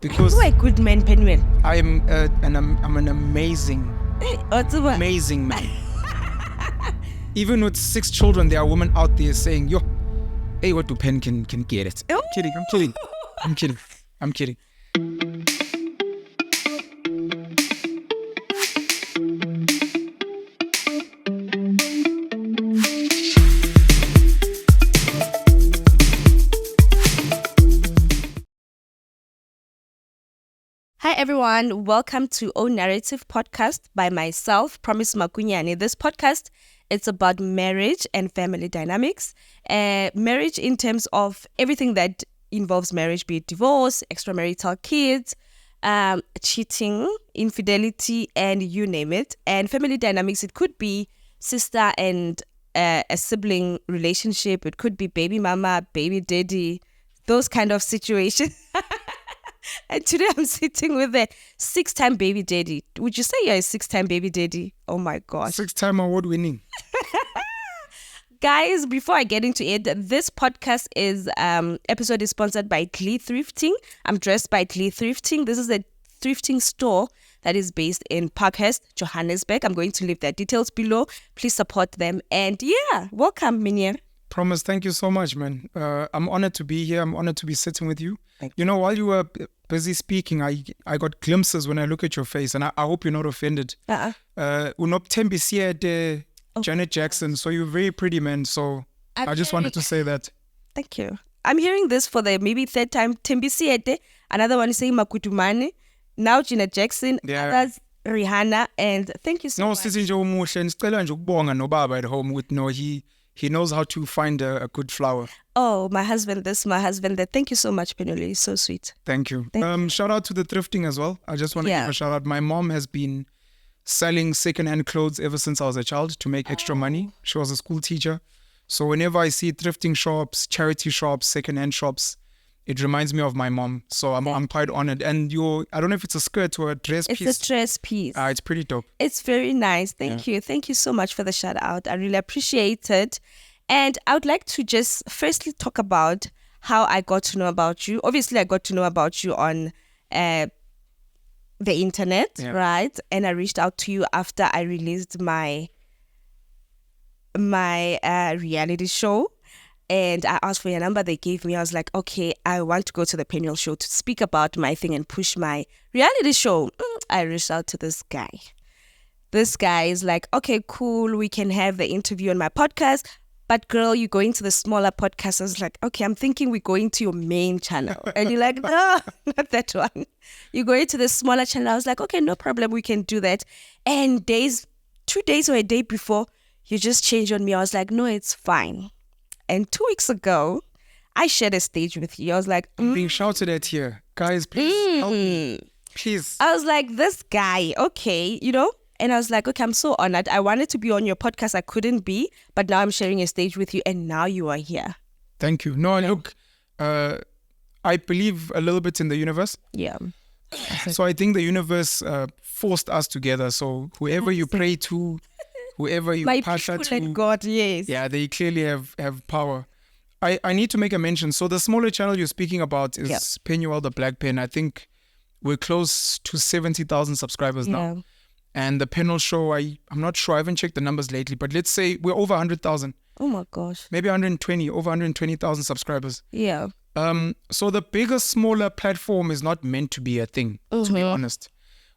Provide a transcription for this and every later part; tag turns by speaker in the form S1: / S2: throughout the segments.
S1: because
S2: you are a good man, Penuel.
S1: I'm an amazing man. Even with 6 children, there are women out there saying, "Yo, hey, what do Pen can get it?" I'm kidding.
S2: Hi everyone, welcome to O Narrative Podcast by myself, Promise Makunyane. This podcast, it's about marriage and family dynamics. Marriage in terms of everything that involves marriage, be it divorce, extramarital kids, cheating, infidelity, and you name it. And family dynamics, it could be sister and a sibling relationship. It could be baby mama, baby daddy, those kind of situations. And today I'm sitting with a 6-time baby daddy. Would you say you're a 6-time baby daddy? Oh my gosh.
S1: 6-time award winning.
S2: Guys, before I get into it, this podcast episode is sponsored by Glee Thrifting. I'm dressed by Glee Thrifting. This is a thrifting store that is based in Parkhurst, Johannesburg. I'm going to leave their details below. Please support them. And yeah, welcome, Minye.
S1: Promise, thank you so much, man. I'm honored to be here. I'm honored to be sitting with you. You know, while you were busy speaking, I got glimpses when I look at your face, and I hope you're not offended. Janet Jackson, so you're very pretty, man. So I just wanted to say that.
S2: Thank you. I'm hearing this for the maybe 3rd time. Tembisiete, another one is saying Makutumane, now Janet Jackson, others Rihanna, and thank you so much.
S1: No, at home with he knows how to find a good flower.
S2: Oh, my husband this, my husband that. Thank you so much, Penuel. You're so sweet.
S1: Thank you. Shout out to the thrifting as well. I just want to give a shout out. My mom has been selling second-hand clothes ever since I was a child to make extra money. She was a school teacher. So whenever I see thrifting shops, charity shops, second-hand shops, it reminds me of my mom. So I'm quite honored. And I don't know if it's a skirt or a dress piece.
S2: It's a dress piece.
S1: It's pretty dope.
S2: It's very nice. Thank you. Thank you so much for the shout out. I really appreciate it. And I would like to just firstly talk about how I got to know about you. Obviously, I got to know about you on the internet, right? And I reached out to you after I released my reality show. And I asked for your number. They gave me. I was like, okay, I want to go to the Penuel show to speak about my thing and push my reality show. I reached out to this guy. This guy is like, okay, cool. We can have the interview on my podcast. But girl, you're going to the smaller podcast. I was like, okay, I'm thinking we're going to your main channel. And you're like, no, not that one. You're going to the smaller channel. I was like, okay, no problem. We can do that. And 2 days or a day before, you just changed on me. I was like, no, it's fine. And 2 weeks ago, I shared a stage with you. I was like,
S1: I'm being shouted at here. Guys, please help me. Please.
S2: I was like, this guy, okay, you know? And I was like, okay, I'm so honored. I wanted to be on your podcast. I couldn't be, but now I'm sharing a stage with you and now you are here.
S1: Thank you. No, look, I believe a little bit in the universe.
S2: Yeah.
S1: So I think the universe forced us together. So whoever you pray to, whoever you pasha to,
S2: and God, yes.
S1: Yeah, they clearly have power. I need to make a mention. So the smaller channel you're speaking about is Penuel the Black Pen. I think we're close to 70,000 subscribers now. And the Penuel show, I'm not sure. I haven't checked the numbers lately, but let's say we're over 100,000.
S2: Oh my gosh.
S1: Maybe over 120,000 subscribers.
S2: Yeah.
S1: So the bigger, smaller platform is not meant to be a thing, to be honest.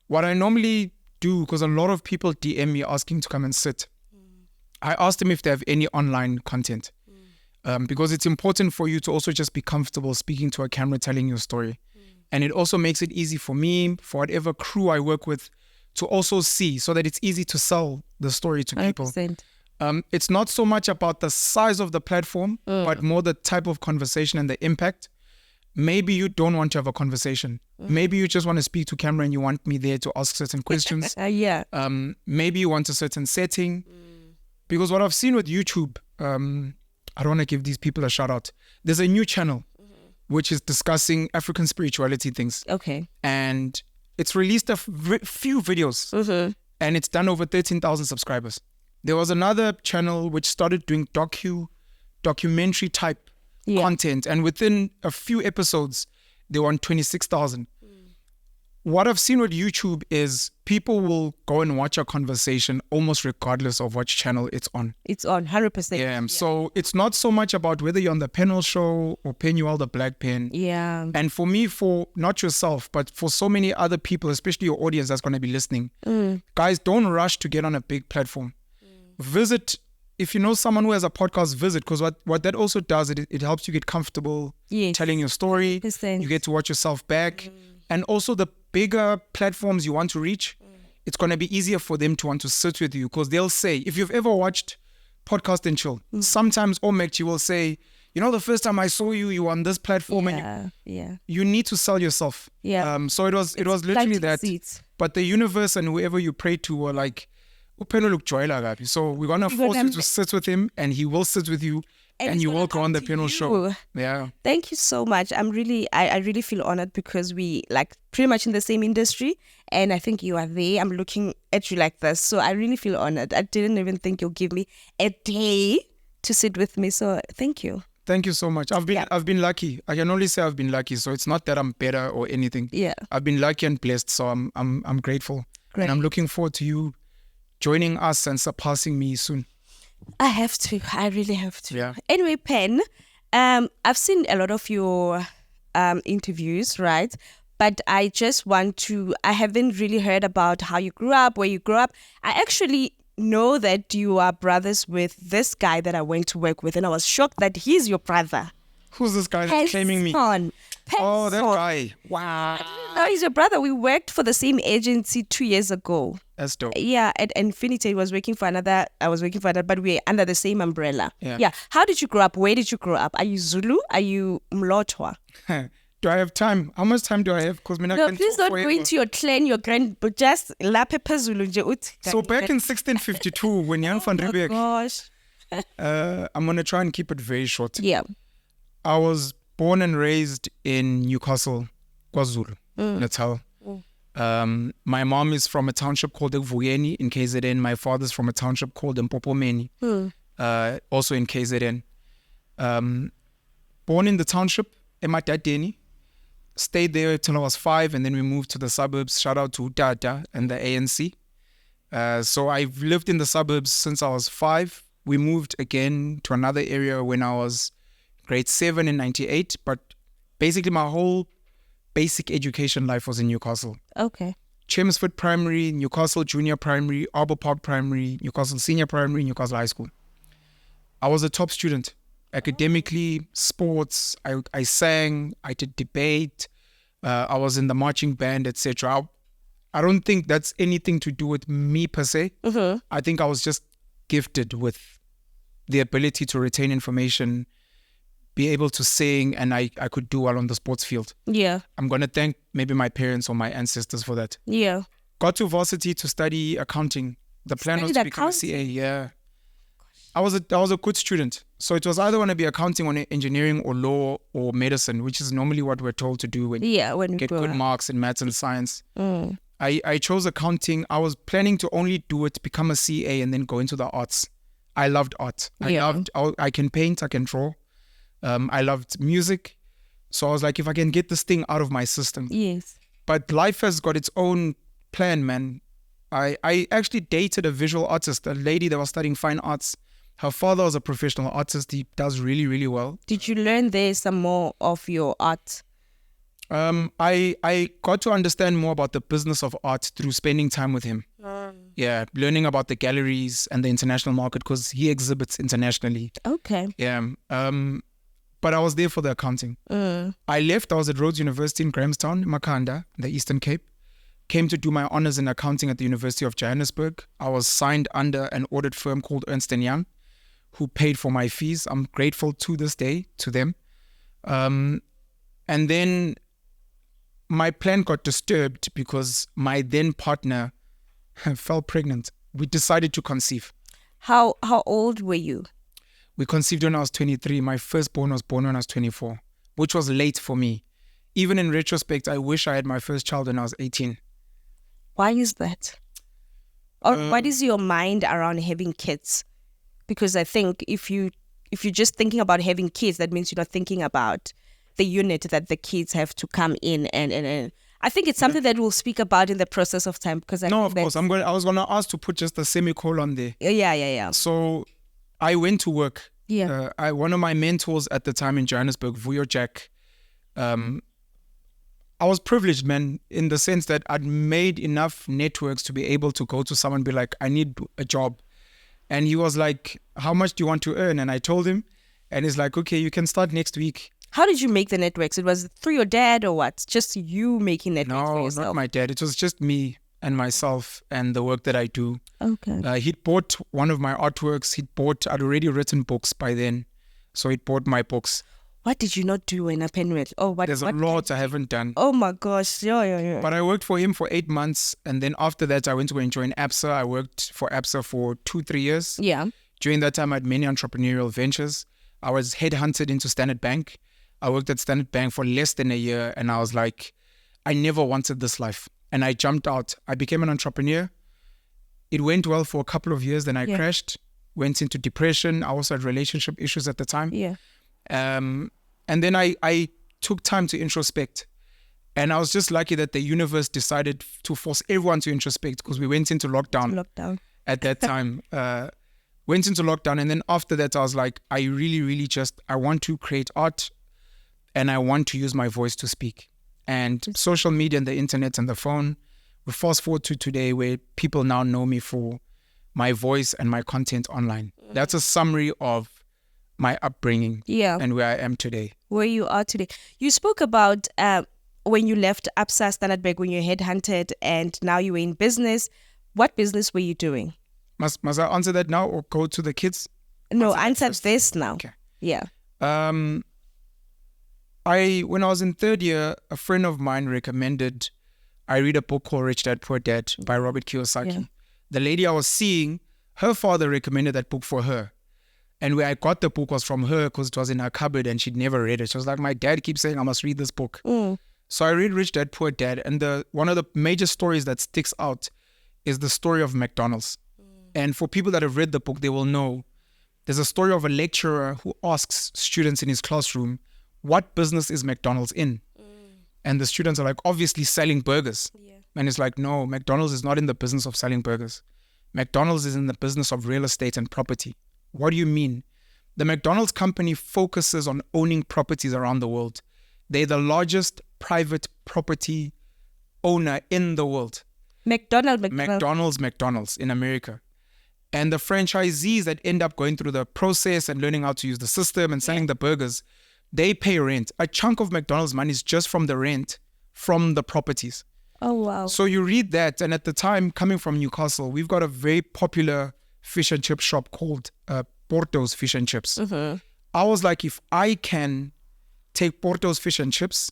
S1: What I normally do, because a lot of people DM me asking to come and sit, I ask them if they have any online content. Because it's important for you to also just be comfortable speaking to a camera, telling your story. And it also makes it easy for me, for whatever crew I work with, to also see, so that it's easy to sell the story to people.
S2: 100%.
S1: It's not so much about the size of the platform, but more the type of conversation and the impact. Maybe you don't want to have a conversation. Maybe you just want to speak to camera and you want me there to ask certain questions. Maybe you want a certain setting. Because what I've seen with YouTube, I don't want to give these people a shout out. There's a new channel which is discussing African spirituality things.
S2: Okay.
S1: And it's released a few videos and it's done over 13,000 subscribers. There was another channel which started doing documentary type content, and within a few episodes, they were on 26,000. what I've seen with YouTube is people will go and watch a conversation almost regardless of which channel it's on.
S2: It's on 100%.
S1: Yeah. So it's not so much about whether you're on the Penuel show or Penuel the Black Pen.
S2: Yeah.
S1: And for me, for not yourself, but for so many other people, especially your audience that's going to be listening, guys, don't rush to get on a big platform. Visit, if you know someone who has a podcast, visit, because what that also does, it helps you get comfortable telling your story.
S2: 100%.
S1: You get to watch yourself back. And also the bigger platforms you want to reach, it's going to be easier for them to want to sit with you, because they'll say, if you've ever watched Podcast and Chill, sometimes Omek will say, you know, the first time I saw you, you were on this platform, and you need to sell yourself.
S2: Yeah.
S1: So it was literally that.
S2: Seats.
S1: But the universe and whoever you pray to were like, so we're gonna force you to sit with him, and he will sit with you, and you will go on the Penuel show. Yeah.
S2: Thank you so much. I really feel honored, because we like pretty much in the same industry, and I think you are there. I'm looking at you like this, so I really feel honored. I didn't even think you'll give me a day to sit with me. So thank you.
S1: Thank you so much. I've been lucky. I can only say I've been lucky. So it's not that I'm better or anything.
S2: Yeah.
S1: I've been lucky and blessed. So I'm grateful.
S2: Great.
S1: And I'm looking forward to you joining us and surpassing me soon.
S2: I have to. I really have to.
S1: Yeah.
S2: Anyway, Pen, I've seen a lot of your interviews, right? But I haven't really heard about how you grew up, where you grew up. I actually know that you are brothers with this guy that I went to work with, and I was shocked that he's your brother.
S1: Who's this guy that's claiming me? Oh, that guy. Wow.
S2: No, he's your brother. We worked for the same agency 2 years ago.
S1: That's dope.
S2: Yeah, at Infinity, I was working for another, but we're under the same umbrella.
S1: Yeah.
S2: How did you grow up? Where did you grow up? Are you Zulu? Are you Mlotwa?
S1: Do I have time? How much time do I have? Because
S2: no, please don't go into your clan, your grand, but just La Pepe Zulu.
S1: So back in 1652, when Jan van Riebeeck,
S2: gosh.
S1: I'm going to try and keep it very short.
S2: Yeah.
S1: I was born and raised in Newcastle, KwaZulu, Natal. My mom is from a township called Vuyeni in KZN. My father's from a township called Mpopomeni, also in KZN. Born in the township, Ematadeni. Stayed there till I was 5, and then we moved to the suburbs. Shout out to Dada and the ANC. So I've lived in the suburbs since I was 5. We moved again to another area when I was grade 7 in 98. But basically my whole basic education life was in Newcastle.
S2: Okay.
S1: Chelmsford Primary, Newcastle Junior Primary, Arbor Park Primary, Newcastle Senior Primary, Newcastle High School. I was a top student. Academically, sports, I sang, I did debate, I was in the marching band, etc. I don't think that's anything to do with me per se. I think I was just gifted with the ability to retain information, be able to sing, and I could do well on the sports field.
S2: Yeah.
S1: I'm going to thank maybe my parents or my ancestors for that.
S2: Yeah.
S1: Got to varsity to study accounting. The plan was to become a CA. Yeah. I was a good student. So it was either going to be accounting or engineering or law or medicine, which is normally what we're told to do when you get good marks in maths and science. I chose accounting. I was planning to only do it, become a CA, and then go into the arts. I loved art. I can paint, I can draw. I loved music. So I was like, if I can get this thing out of my system.
S2: Yes.
S1: But life has got its own plan, man. I actually dated a visual artist, a lady that was studying fine arts. Her father was a professional artist. He does really, really well.
S2: Did you learn there some more of your art?
S1: I got to understand more about the business of art through spending time with him. Yeah, learning about the galleries and the international market, because he exhibits internationally.
S2: Okay.
S1: Yeah. But I was there for the accounting. I left. I was at Rhodes University in Grahamstown, Makanda, the Eastern Cape. Came to do my honors in accounting at the University of Johannesburg. I was signed under an audit firm called Ernst & Young, who paid for my fees. I'm grateful to this day to them. And then my plan got disturbed because my then partner fell pregnant. We decided to conceive.
S2: How old were you?
S1: We conceived when I was 23. My firstborn was born when I was 24, which was late for me. Even in retrospect, I wish I had my first child when I was 18.
S2: Why is that? Or what is your mind around having kids? Because I think if you're just thinking about having kids, that means you're not thinking about the unit that the kids have to come in. And I think it's something that we'll speak about in the process of time because
S1: No, of course. I was gonna ask to put just a semicolon there.
S2: Yeah.
S1: So I went to work.
S2: Yeah.
S1: One of my mentors at the time in Johannesburg, Vuyo Jack, I was privileged, man, in the sense that I'd made enough networks to be able to go to someone and be like, I need a job. And he was like, how much do you want to earn? And I told him, and he's like, okay, you can start next week.
S2: How did you make the networks? It was through your dad or what? Just you making networks for
S1: No,
S2: yourself?
S1: not my dad. It was just me and myself and the work that I do.
S2: Okay.
S1: He'd bought one of my artworks. I'd already written books by then. So he'd bought my books.
S2: What did you not do in a Penuel? Oh,
S1: There's a lot I haven't done.
S2: Oh my gosh. Yeah.
S1: But I worked for him for 8 months. And then after that, I went to go and join ABSA. I worked for ABSA for 2-3 years.
S2: Yeah.
S1: During that time, I had many entrepreneurial ventures. I was headhunted into Standard Bank. I worked at Standard Bank for less than a year. And I was like, I never wanted this life. And I jumped out. I became an entrepreneur. It went well for a couple of years. Then I crashed, went into depression. I also had relationship issues at the time.
S2: Yeah.
S1: And then I took time to introspect. And I was just lucky that the universe decided to force everyone to introspect because we went into lockdown. At that time. Went into lockdown. And then after that, I was like, I really, really I want to create art and I want to use my voice to speak. And social media and the internet and the phone, we fast forward to today where people now know me for my voice and my content online. That's a summary of my upbringing and where I am today.
S2: Where you are today. You spoke about when you left ABSA Standard Bank, when you headhunted and now you were in business. What business were you doing?
S1: Must I answer that now or go to the kids?
S2: No, answer this now.
S1: Okay.
S2: Yeah.
S1: When I was in third year, a friend of mine recommended I read a book called Rich Dad Poor Dad by Robert Kiyosaki. Yeah. The lady I was seeing, her father recommended that book for her. And where I got the book was from her because it was in her cupboard and she'd never read it. She was like, my dad keeps saying I must read this book. So I read Rich Dad Poor Dad. And one of the major stories that sticks out is the story of McDonald's. And for people that have read the book, they will know there's a story of a lecturer who asks students in his classroom, what business is McDonald's in? And the students are like, obviously selling burgers. Yeah. And it's like, no, McDonald's is not in the business of selling burgers. McDonald's is in the business of real estate and property. What do you mean? The McDonald's company focuses on owning properties around the world. They're the largest private property owner in the world. McDonald's in America. And the franchisees that end up going through the process and learning how to use the system and selling the burgers, they pay rent. A chunk of McDonald's money is just from the rent from the properties.
S2: Oh, wow.
S1: So you read that. And at the time, coming from Newcastle, we've got a very popular fish and chip shop called Porto's Fish and Chips. I was like, if I can take Porto's Fish and Chips,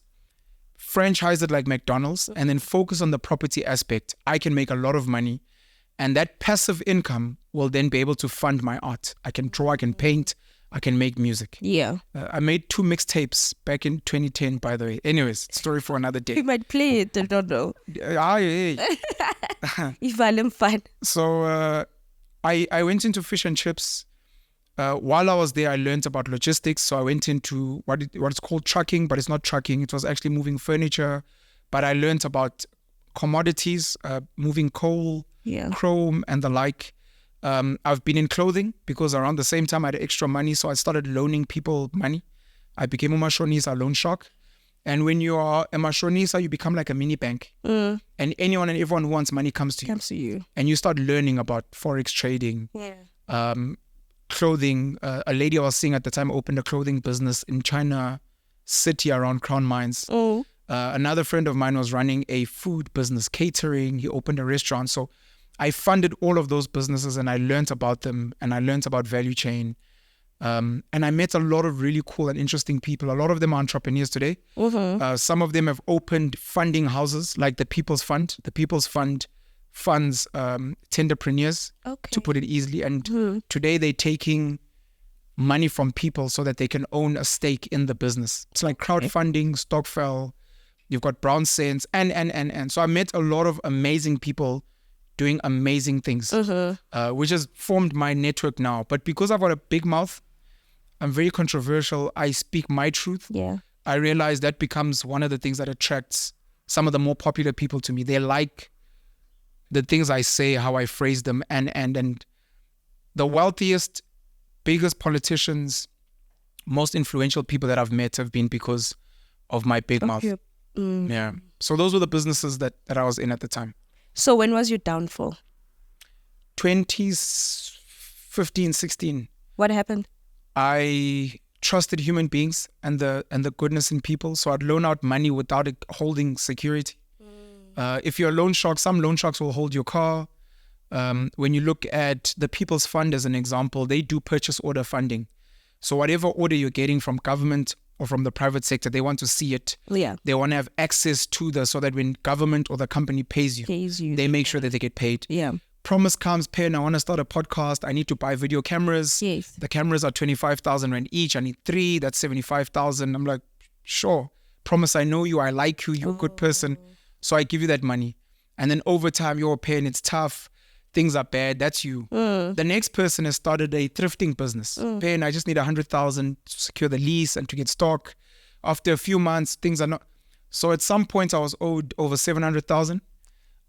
S1: franchise it like McDonald's, and then focus on the property aspect, I can make a lot of money. And that passive income will then be able to fund my art. I can draw, I can paint, I can make music.
S2: Yeah.
S1: I made 2 mixtapes back in 2010, by the way. Anyways, story for another day.
S2: You might play it, I don't know. If I'm fun.
S1: So I went into fish and chips. While I was there, I learned about logistics. So I went into what's called trucking, but it's not trucking. It was actually moving furniture. But I learned about commodities, moving coal, chrome, and the like. I've been in clothing because around the same time I had extra money. So I started loaning people money. I became a mashonisa, loan shark. And when you are a mashonisa, you become like a mini bank. And anyone and everyone who wants money comes to you. And you start learning about forex trading. Clothing. A lady I was seeing at the time opened a clothing business in China City around Crown Mines. Another friend of mine was running a food business, catering. He opened a restaurant. So I funded all of those businesses and I learned about them and I learned about value chain. And I met a lot of really cool and interesting people. A lot of them are entrepreneurs today. Some of them have opened funding houses like the People's Fund. The People's Fund funds tenderpreneurs, to put it easily. And today they're taking money from people so that they can own a stake in the business. It's like crowdfunding, Stockfell, you've got Brown Sense, and. So I met a lot of amazing people doing amazing things, which has formed my network now. But because I've got a big mouth, I'm very controversial. I speak my truth. I realize that becomes one of the things that attracts some of the more popular people to me. They like the things I say, how I phrase them, and the wealthiest, biggest politicians, most influential people that I've met have been because of my big mouth. Yeah. So those were the businesses that I was in at the time.
S2: So when was your downfall?
S1: 2015, 16.
S2: What happened?
S1: I trusted human beings and the goodness in people. So I'd loan out money without it holding security. If you're a loan shark, some loan sharks will hold your car. When you look at the People's Fund as an example, they do purchase order funding. So whatever order you're getting from government or from the private sector, they want to see it.
S2: Yeah.
S1: They want to have access to so that when government or the company pays you, they make sure that they get paid.
S2: Yeah.
S1: Promise comes, Pen, I want to start a podcast. I need to buy video cameras.
S2: Yes.
S1: The cameras are 25,000 Rand each. I need 3. That's 75,000. I'm like, sure. Promise, I know you. I like you. You're a good person. So I give you that money. And then over time, you're paying. It's tough. Things are bad. That's you. The next person has started a thrifting business. Pen, I just need 100,000 to secure the lease and to get stock. After a few months, things are not. So at some point, I was owed over 700,000.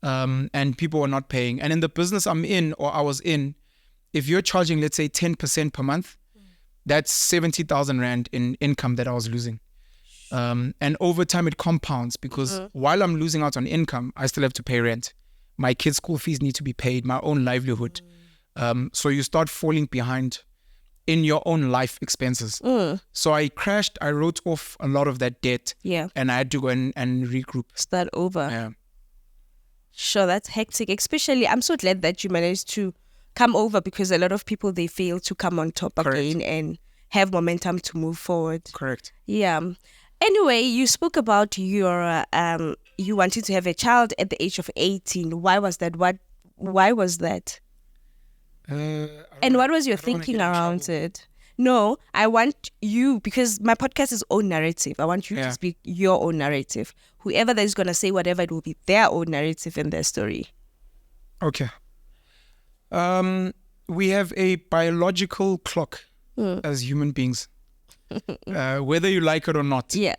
S1: And people were not paying. And in the business I'm in, or I was in, if you're charging, let's say 10% per month, that's 70,000 Rand in income that I was losing. And over time it compounds because while I'm losing out on income, I still have to pay rent. My kids' school fees need to be paid, my own livelihood. So you start falling behind in your own life expenses. So I crashed, I wrote off a lot of that debt.
S2: Yeah.
S1: And I had to go and regroup.
S2: Start over.
S1: Yeah.
S2: Sure, that's hectic. Especially, I'm so glad that you managed to come over because a lot of people, they fail to come on top again and have momentum to move forward.
S1: Correct.
S2: Yeah. Anyway, you spoke about your you wanted to have a child at the age of 18. Why was that? Why was that? And what was your thinking around it? No, I want you, because my podcast is own narrative. I want you to speak your own narrative. Whoever that is going to say whatever, it will be their own narrative and their story.
S1: Okay. We have a biological clock as human beings. Whether you like it or not.
S2: Yeah.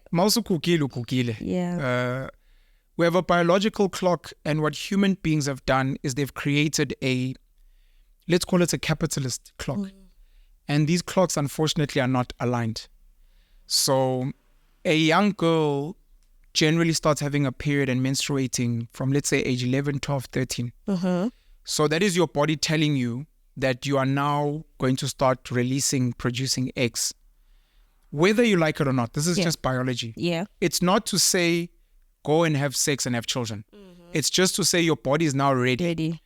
S1: Yeah. We have a biological clock, and what human beings have done is they've created let's call it a capitalist clock. And these clocks, unfortunately, are not aligned. So a young girl generally starts having a period and menstruating from, let's say, age 11, 12, 13. So that is your body telling you that you are now going to start producing eggs. Whether you like it or not, this is just biology.
S2: Yeah.
S1: It's not to say go and have sex and have children. It's just to say your body is now ready.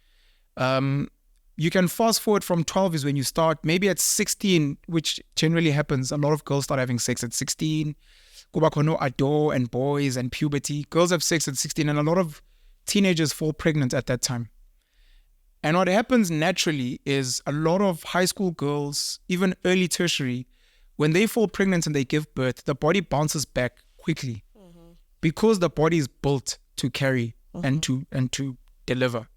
S1: You can fast forward from 12 is when you start. Maybe at 16, which generally happens, a lot of girls start having sex at 16. Kubakono ado and boys and puberty. Girls have sex at 16 and a lot of teenagers fall pregnant at that time. And what happens naturally is a lot of high school girls, even early tertiary, when they fall pregnant and they give birth, the body bounces back quickly because the body is built to carry and to deliver.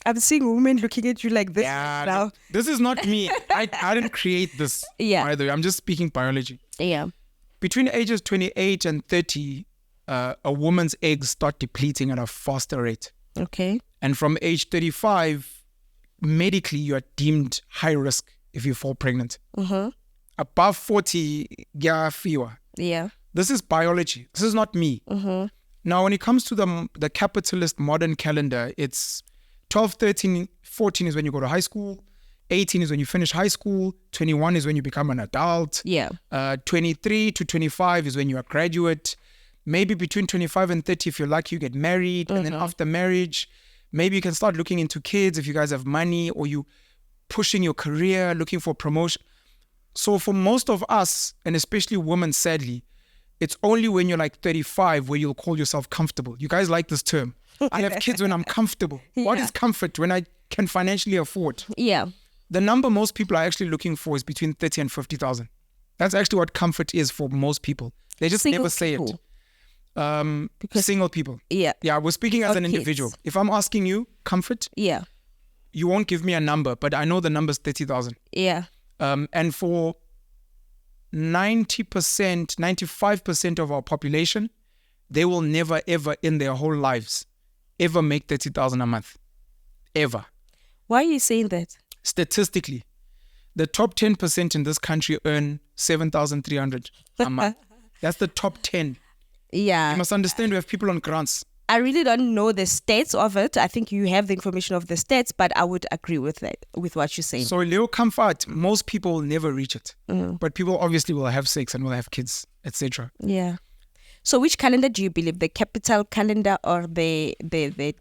S2: I'm seeing women looking at you like this now.
S1: This is not me. I didn't create this. By the way, I'm just speaking biology.
S2: Yeah.
S1: Between ages 28 and 30, a woman's eggs start depleting at a faster rate.
S2: Okay.
S1: And from age 35, medically, you are deemed high risk if you fall pregnant. Above 40, fewer.
S2: Yeah.
S1: This is biology. This is not me. Now, when it comes to the capitalist modern calendar, it's 12, 13, 14 is when you go to high school. 18 is when you finish high school. 21 is when you become an adult.
S2: Yeah.
S1: 23 to 25 is when you are graduate. Maybe between 25 and 30, if you're lucky, you get married. And then after marriage, maybe you can start looking into kids if you guys have money, or you pushing your career, looking for promotion. So for most of us, and especially women, sadly, it's only when you're like 35 where you'll call yourself comfortable. You guys like this term. I have kids when I'm comfortable. What is comfort? When I can financially afford.
S2: Yeah.
S1: The number most people are actually looking for is between 30 and 50,000. That's actually what comfort is for most people. They just never say it. Because single people. Yeah. Yeah, we're speaking as an individual. If I'm asking you comfort, you won't give me a number, but I know the number's 30,000.
S2: Yeah.
S1: And for 90%, 95% of our population, they will never, ever in their whole lives ever make 30,000 a month. Ever.
S2: Why are you saying that?
S1: Statistically, the top 10% in this country earn 7,300 a month. That's the top 10.
S2: Yeah.
S1: You must understand we have people on grants.
S2: I really don't know the stats of it. I think you have the information of the stats, but I would agree with that, with what you're saying.
S1: So Leo comfort, most people will never reach it. But people obviously will have sex and will have kids, etc.
S2: Yeah. So which calendar do you believe? The capital calendar or the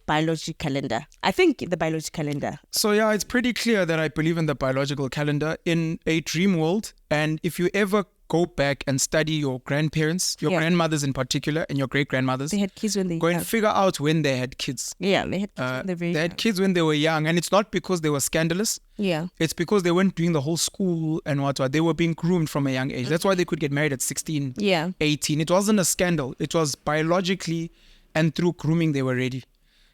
S2: biology calendar? I think the biology calendar.
S1: So yeah, it's pretty clear that I believe in the biological calendar in a dream world. And if you ever go back and study your grandparents, your grandmothers in particular, and your great-grandmothers,
S2: They had kids when they
S1: go
S2: were
S1: and figure out when they had kids.
S2: Yeah, they had kids when they were very
S1: They had kids when they were young. And it's not because they were scandalous.
S2: Yeah.
S1: It's because they weren't doing the whole school and what. They were being groomed from a young age. That's why they could get married at 16,
S2: Yeah.
S1: 18. It wasn't a scandal. It was biologically and through grooming they were ready.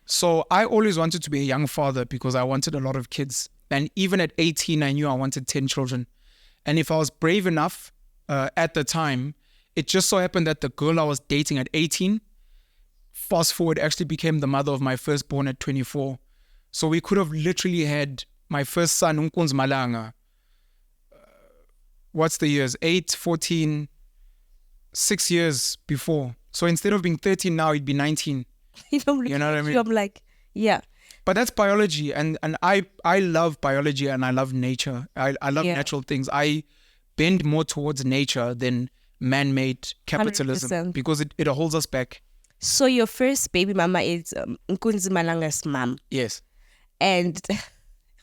S1: So I always wanted to be a young father because I wanted a lot of kids. And even at 18, I knew I wanted 10 children. And if I was brave enough at the time, it just so happened that the girl I was dating at 18, fast forward, actually became the mother of my firstborn at 24. So we could have literally had my first son, Unkunz Malanga. What's the years? 8, 14, 6 years before. So instead of being 13 now, he'd be 19.
S2: You know what I mean? I'm like, yeah.
S1: But that's biology. And I love biology and I love nature. I love natural things. I bend more towards nature than man-made capitalism
S2: 100%.
S1: because it holds us back.
S2: So your first baby mama is Nkunzi Malanga's mom.
S1: Yes.
S2: And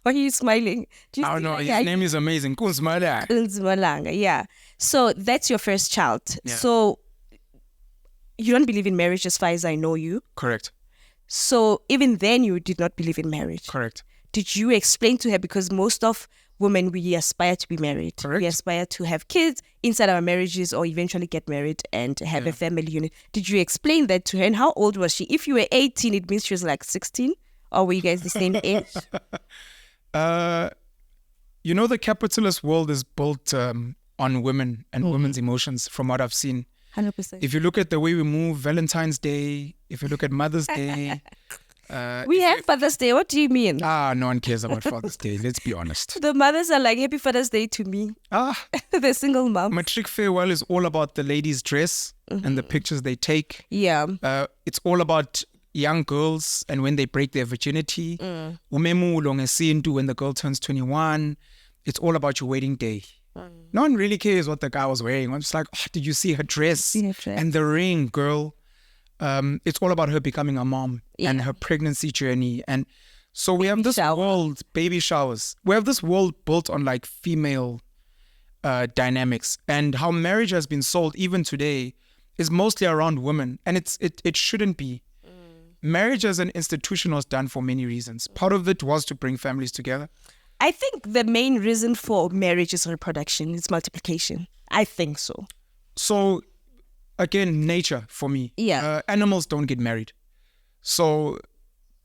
S2: why are you smiling? Do you
S1: I don't
S2: see
S1: know.
S2: like
S1: His name is amazing. Kunz Malanga.
S2: Nkunzi Malanga, yeah. So that's your first child.
S1: Yeah.
S2: So you don't believe in marriage as far as I know you.
S1: Correct.
S2: So even then you did not believe in marriage.
S1: Correct.
S2: Did you explain to her, because most of women, we aspire to be married.
S1: Correct.
S2: We aspire to have kids inside our marriages or eventually get married and have a family unit. Did you explain that to her? And how old was she? If you were 18, it means she was like 16? Or were you guys the same age?
S1: You know, the capitalist world is built on women and women's emotions from what I've seen.
S2: 100%.
S1: If you look at the way we move Valentine's Day, if you look at Mother's Day.
S2: We have Father's Day. What do you mean?
S1: No one cares about Father's Day. Let's be honest.
S2: The mothers are like, Happy Father's Day to me. The single mom.
S1: Matric farewell is all about the lady's dress and the pictures they take.
S2: Yeah.
S1: It's all about young girls and when they break their virginity. Umemulo ngesintu when the girl turns 21. It's all about your wedding day. No one really cares what the guy was wearing. I'm just like, did you see her dress? And the ring, girl? It's all about her becoming a mom and her pregnancy journey. And so we have this world, baby showers. We have this world built on like female dynamics, and how marriage has been sold even today is mostly around women. And it shouldn't be. Marriage as an institution was done for many reasons. Part of it was to bring families together.
S2: I think the main reason for marriage is reproduction. It's multiplication. I think so.
S1: So again, nature for me.
S2: Yeah.
S1: Animals don't get married. So,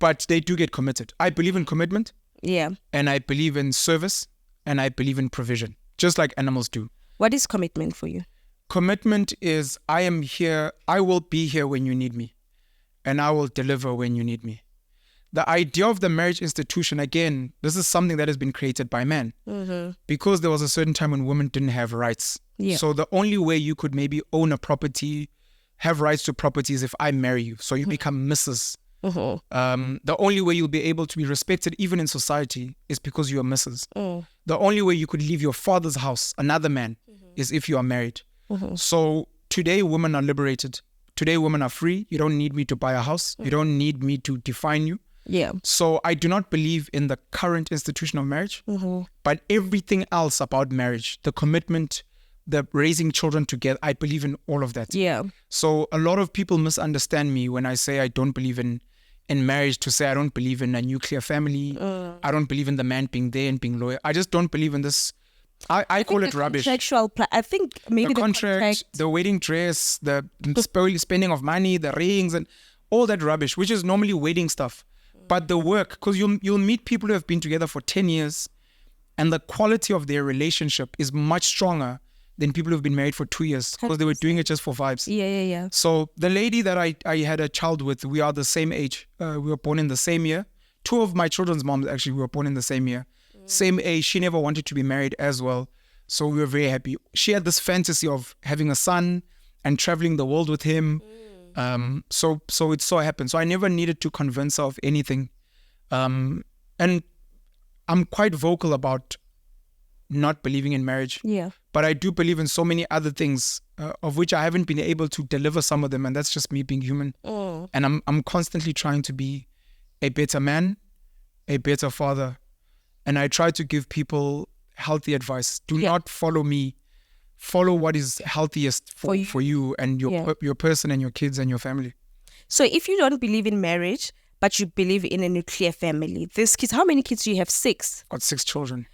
S1: but they do get committed. I believe in commitment.
S2: Yeah.
S1: And I believe in service. And I believe in provision, just like animals do.
S2: What is commitment for you?
S1: Commitment is I am here. I will be here when you need me. And I will deliver when you need me. The idea of the marriage institution, again, this is something that has been created by men. Because there was a certain time when women didn't have rights.
S2: Yeah.
S1: So the only way you could maybe own a property, have rights to property is if I marry you. So you become Mrs. The only way you'll be able to be respected even in society is because you are Mrs. The only way you could leave your father's house, another man, is if you are married. So today women are liberated. Today women are free. You don't need me to buy a house. You don't need me to define you.
S2: Yeah.
S1: So I do not believe in the current institution of marriage, but everything else about marriage, the commitment, the raising children together, I believe in all of that.
S2: Yeah.
S1: So a lot of people misunderstand me when I say I don't believe in marriage, to say I don't believe in a nuclear family. I don't believe in the man being there and being loyal. I just don't believe in this. I call it rubbish.
S2: I think maybe
S1: the contract, the wedding dress, the spending of money, the rings, and all that rubbish, which is normally wedding stuff. But the work, because you'll meet people who have been together for 10 years and the quality of their relationship is much stronger than people who've been married for 2 years because they were doing it just for vibes.
S2: Yeah.
S1: So the lady that I had a child with, we are the same age. We were born in the same year. 2 of my children's moms actually were born in the same year. Same age. She never wanted to be married as well. So we were very happy. She had this fantasy of having a son and traveling the world with him. So it so happened. So I never needed to convince her of anything. And I'm quite vocal about not believing in marriage.
S2: Yeah.
S1: But I do believe in so many other things, of which I haven't been able to deliver some of them, and that's just me being human. And I'm constantly trying to be a better man, a better father, and I try to give people healthy advice. Do not follow me. Follow what is healthiest for you and your person and your kids and your family.
S2: So if you don't believe in marriage, but you believe in a nuclear family, these kids, how many kids do you have? 6?
S1: Got 6 children.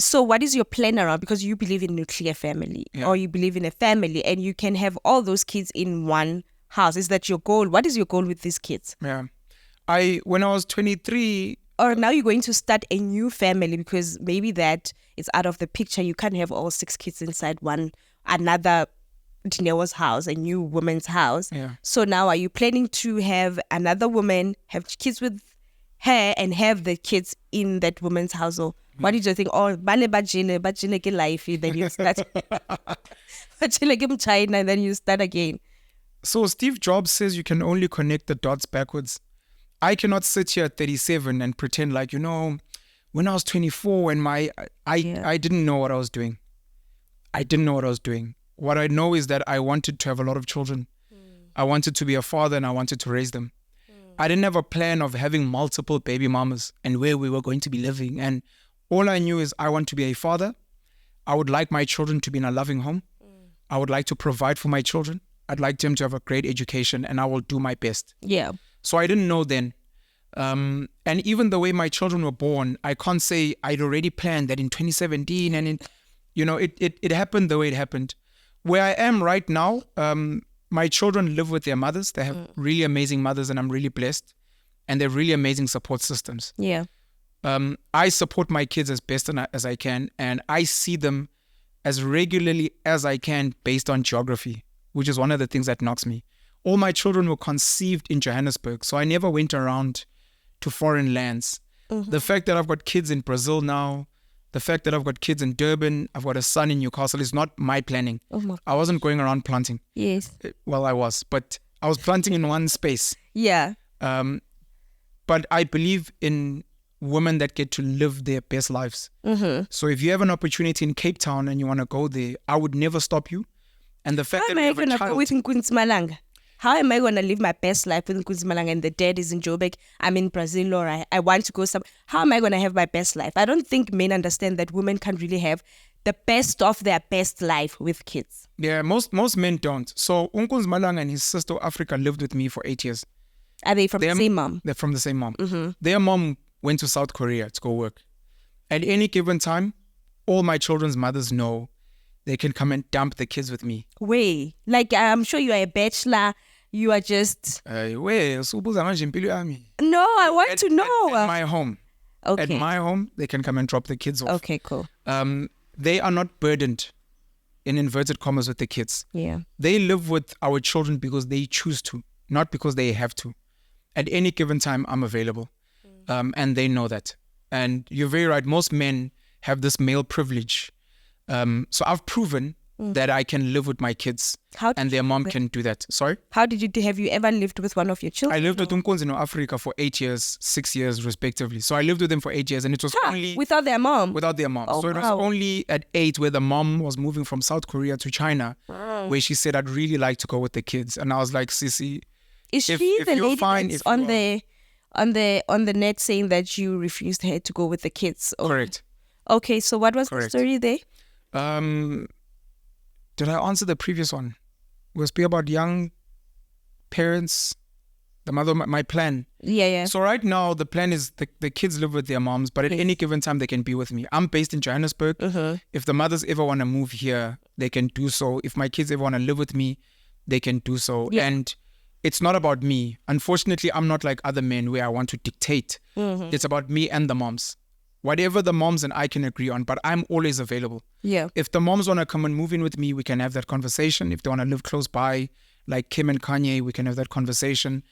S2: So what is your plan around? Because you believe in nuclear family or you believe in a family and you can have all those kids in one house. Is that your goal? What is your goal with these kids?
S1: Yeah. When I was 23...
S2: Or now you're going to start a new family because maybe that is out of the picture. You can't have all 6 kids inside another Dineo's house, a new woman's house.
S1: Yeah.
S2: So now are you planning to have another woman, have kids with her and have the kids in that woman's house? Or what did you think? Oh, bajine ke life, then you start. Bajine ke China, and then you start again.
S1: So Steve Jobs says you can only connect the dots backwards. I cannot sit here at 37 and pretend like, when I was 24 and I didn't know what I was doing. I didn't know what I was doing. What I know is that I wanted to have a lot of children. I wanted to be a father and I wanted to raise them. I didn't have a plan of having multiple baby mamas and where we were going to be living. And all I knew is I want to be a father. I would like my children to be in a loving home. I would like to provide for my children. I'd like them to have a great education and I will do my best.
S2: Yeah.
S1: So I didn't know then. And even the way my children were born, I can't say I'd already planned that in 2017 and it happened the way it happened. Where I am right now, my children live with their mothers. They have really amazing mothers and I'm really blessed. And they're really amazing support systems.
S2: Yeah.
S1: I support my kids as best as I can and I see them as regularly as I can based on geography, which is one of the things that knocks me. All my children were conceived in Johannesburg, so I never went around to foreign lands. The fact that I've got kids in Brazil now, the fact that I've got kids in Durban, I've got a son in Newcastle is not my planning. I wasn't going around planting.
S2: Yes.
S1: Well, I was, but I was planting in one space.
S2: Yeah.
S1: But I believe in women that get to live their best lives. So if you have an opportunity in Cape Town and you want to go there, I would never stop you. And the fact that you have a child...
S2: How am I going to live my best life in Nkunzimalanga and the dad is in Joburg? I'm in Brazil or I want to go How am I going to have my best life? I don't think men understand that women can't really have the best of their best life with kids.
S1: Yeah, most men don't. So Nkunzimalanga and his sister Africa lived with me for 8 years.
S2: Are they from the same mom?
S1: They're from the same mom. Their mom went to South Korea to go work. At any given time, all my children's mothers know they can come and dump the kids with me.
S2: Way. Like, I'm sure you are a bachelor. You are just...
S1: No, I
S2: want to know.
S1: At my home.
S2: Okay.
S1: At my home, they can come and drop the kids off.
S2: Okay, cool.
S1: They are not burdened, in inverted commas, with the kids.
S2: Yeah.
S1: They live with our children because they choose to, not because they have to. At any given time, I'm available. And they know that. And you're very right. Most men have this male privilege. So I've proven that I can live with my kids and their mom can do that. Sorry?
S2: How did you have you ever lived with one of your children?
S1: I lived with Nkunzi in Africa for 8 years, 6 years respectively. So I lived with them for 8 years and it was only...
S2: Without their mom?
S1: Without their mom.
S2: Oh,
S1: so it was only at 8 where the mom was moving from South Korea to China where she said, I'd really like to go with the kids. And I was like, Sissy...
S2: Is she the lady that's on the net saying that you refused her to go with the kids? Or...
S1: Correct.
S2: Okay, so what was the story there?
S1: Did I answer the previous one? We speak about young parents, the mother, my plan.
S2: Yeah.
S1: So right now, the plan is the kids live with their moms, but at any given time, they can be with me. I'm based in Johannesburg. If the mothers ever want to move here, they can do so. If my kids ever want to live with me, they can do so. Yeah. And it's not about me. Unfortunately, I'm not like other men where I want to dictate. It's about me and the moms. whatever the moms and I can agree on, but I'm always available.
S2: Yeah.
S1: If the moms want to come and move in with me, we can have that conversation. If they want to live close by, like Kim and Kanye, we can have that conversation.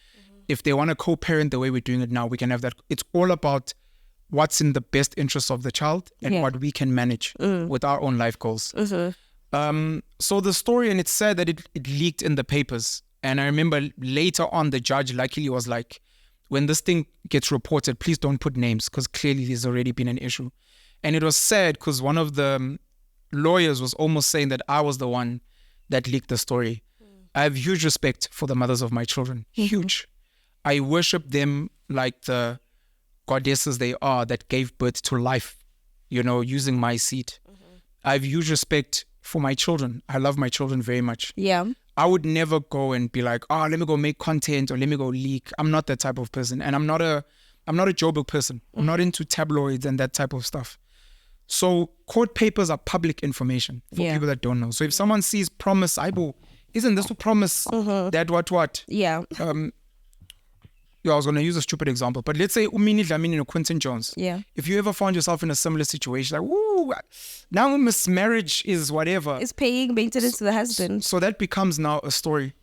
S1: If they want to co-parent the way we're doing it now, we can have that. It's all about what's in the best interest of the child and what we can manage with our own life goals. So the story, and it's sad that it leaked in the papers. And I remember later on, the judge luckily was like, when this thing gets reported, please don't put names, because clearly there's already been an issue. And it was sad because one of the lawyers was almost saying that I was the one that leaked the story. I have huge respect for the mothers of my children. Huge. I worship them like the goddesses they are that gave birth to life, using my seed. I have huge respect for my children. I love my children very much.
S2: Yeah.
S1: I would never go and be like, let me go make content or let me go leak. I'm not that type of person. And I'm not a Joburg person. I'm not into tabloids and that type of stuff. So court papers are public information for people that don't know. So if someone sees promise, isn't this a promise that what?
S2: Yeah.
S1: I was going to use a stupid example, but let's say Umini Dlamini and Quinton Jones.
S2: Yeah.
S1: If you ever found yourself in a similar situation, like, ooh, now mismarriage is whatever.
S2: It's paying maintenance to the husband.
S1: So that becomes now a story.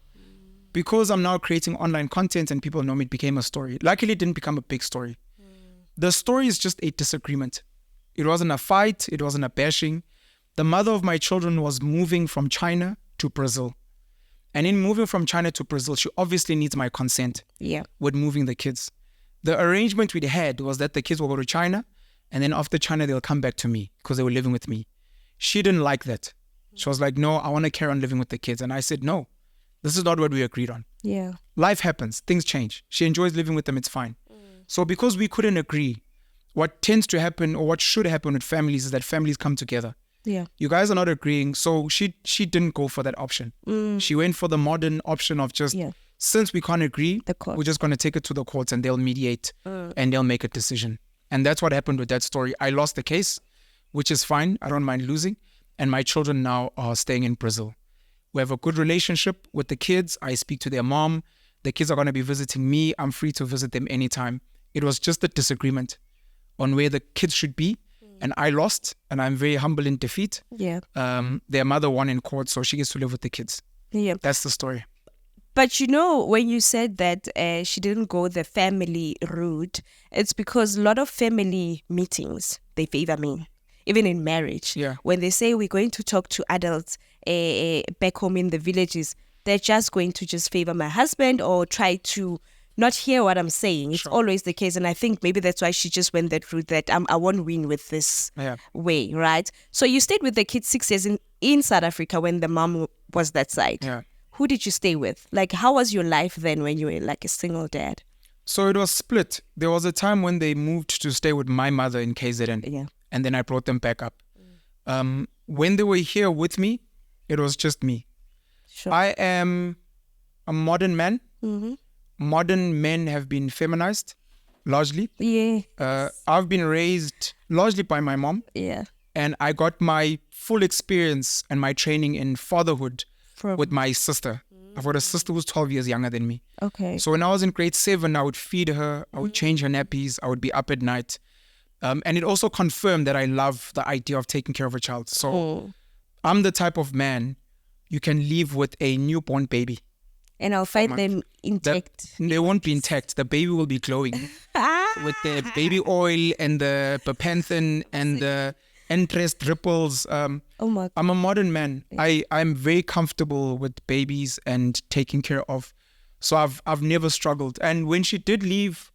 S1: Because I'm now creating online content and people know me, it became a story. Luckily, it didn't become a big story. The story is just a disagreement. It wasn't a fight. It wasn't a bashing. The mother of my children was moving from China to Brazil. And in moving from China to Brazil, she obviously needs my consent with moving the kids. The arrangement we had was that the kids will go to China, and then after China, they'll come back to me because they were living with me. She didn't like that. She was like, no, I want to carry on living with the kids. And I said, no, this is not what we agreed on.
S2: Yeah.
S1: Life happens. Things change. She enjoys living with them. It's fine. So because we couldn't agree, what tends to happen or what should happen with families is that families come together.
S2: Yeah.
S1: You guys are not agreeing. So she didn't go for that option. She went for the modern option of just, since we can't agree, we're just going to take it to the courts and they'll mediate and they'll make a decision. And that's what happened with that story. I lost the case, which is fine. I don't mind losing. And my children now are staying in Brazil. We have a good relationship with the kids. I speak to their mom. The kids are going to be visiting me. I'm free to visit them anytime. It was just a disagreement on where the kids should be. And I lost, and I'm very humble in defeat.
S2: Yeah.
S1: Their mother won in court, so she gets to live with the kids.
S2: Yeah.
S1: That's the story.
S2: But when you said that she didn't go the family route, it's because a lot of family meetings, they favor men, even in marriage.
S1: Yeah.
S2: When they say we're going to talk to adults back home in the villages, they're just going to just favor my husband or try to not hear what I'm saying. It's always the case. And I think maybe that's why she just went that route that I won't win with this way, right? So you stayed with the kids 6 years in South Africa when the mom was that side.
S1: Yeah.
S2: Who did you stay with? Like, how was your life then when you were like a single dad?
S1: So it was split. There was a time when they moved to stay with my mother in KZN.
S2: Yeah.
S1: And then I brought them back up. When they were here with me, it was just me.
S2: Sure.
S1: I am a modern man.
S2: Mm-hmm.
S1: Modern men have been feminized, largely.
S2: Yeah.
S1: I've been raised largely by my mom.
S2: Yeah.
S1: And I got my full experience and my training in fatherhood with my sister. I've got a sister who's 12 years younger than me.
S2: Okay.
S1: So when I was in grade 7, I would feed her, I would change her nappies, I would be up at night. And it also confirmed that I love the idea of taking care of a child. So I'm the type of man you can leave with a newborn baby.
S2: And I'll find them intact.
S1: They won't be intact. The baby will be glowing with the baby oil and the bepanthen and the interest ripples.
S2: Oh my God.
S1: I'm a modern man. I'm very comfortable with babies and taking care of. So I've never struggled. And when she did leave,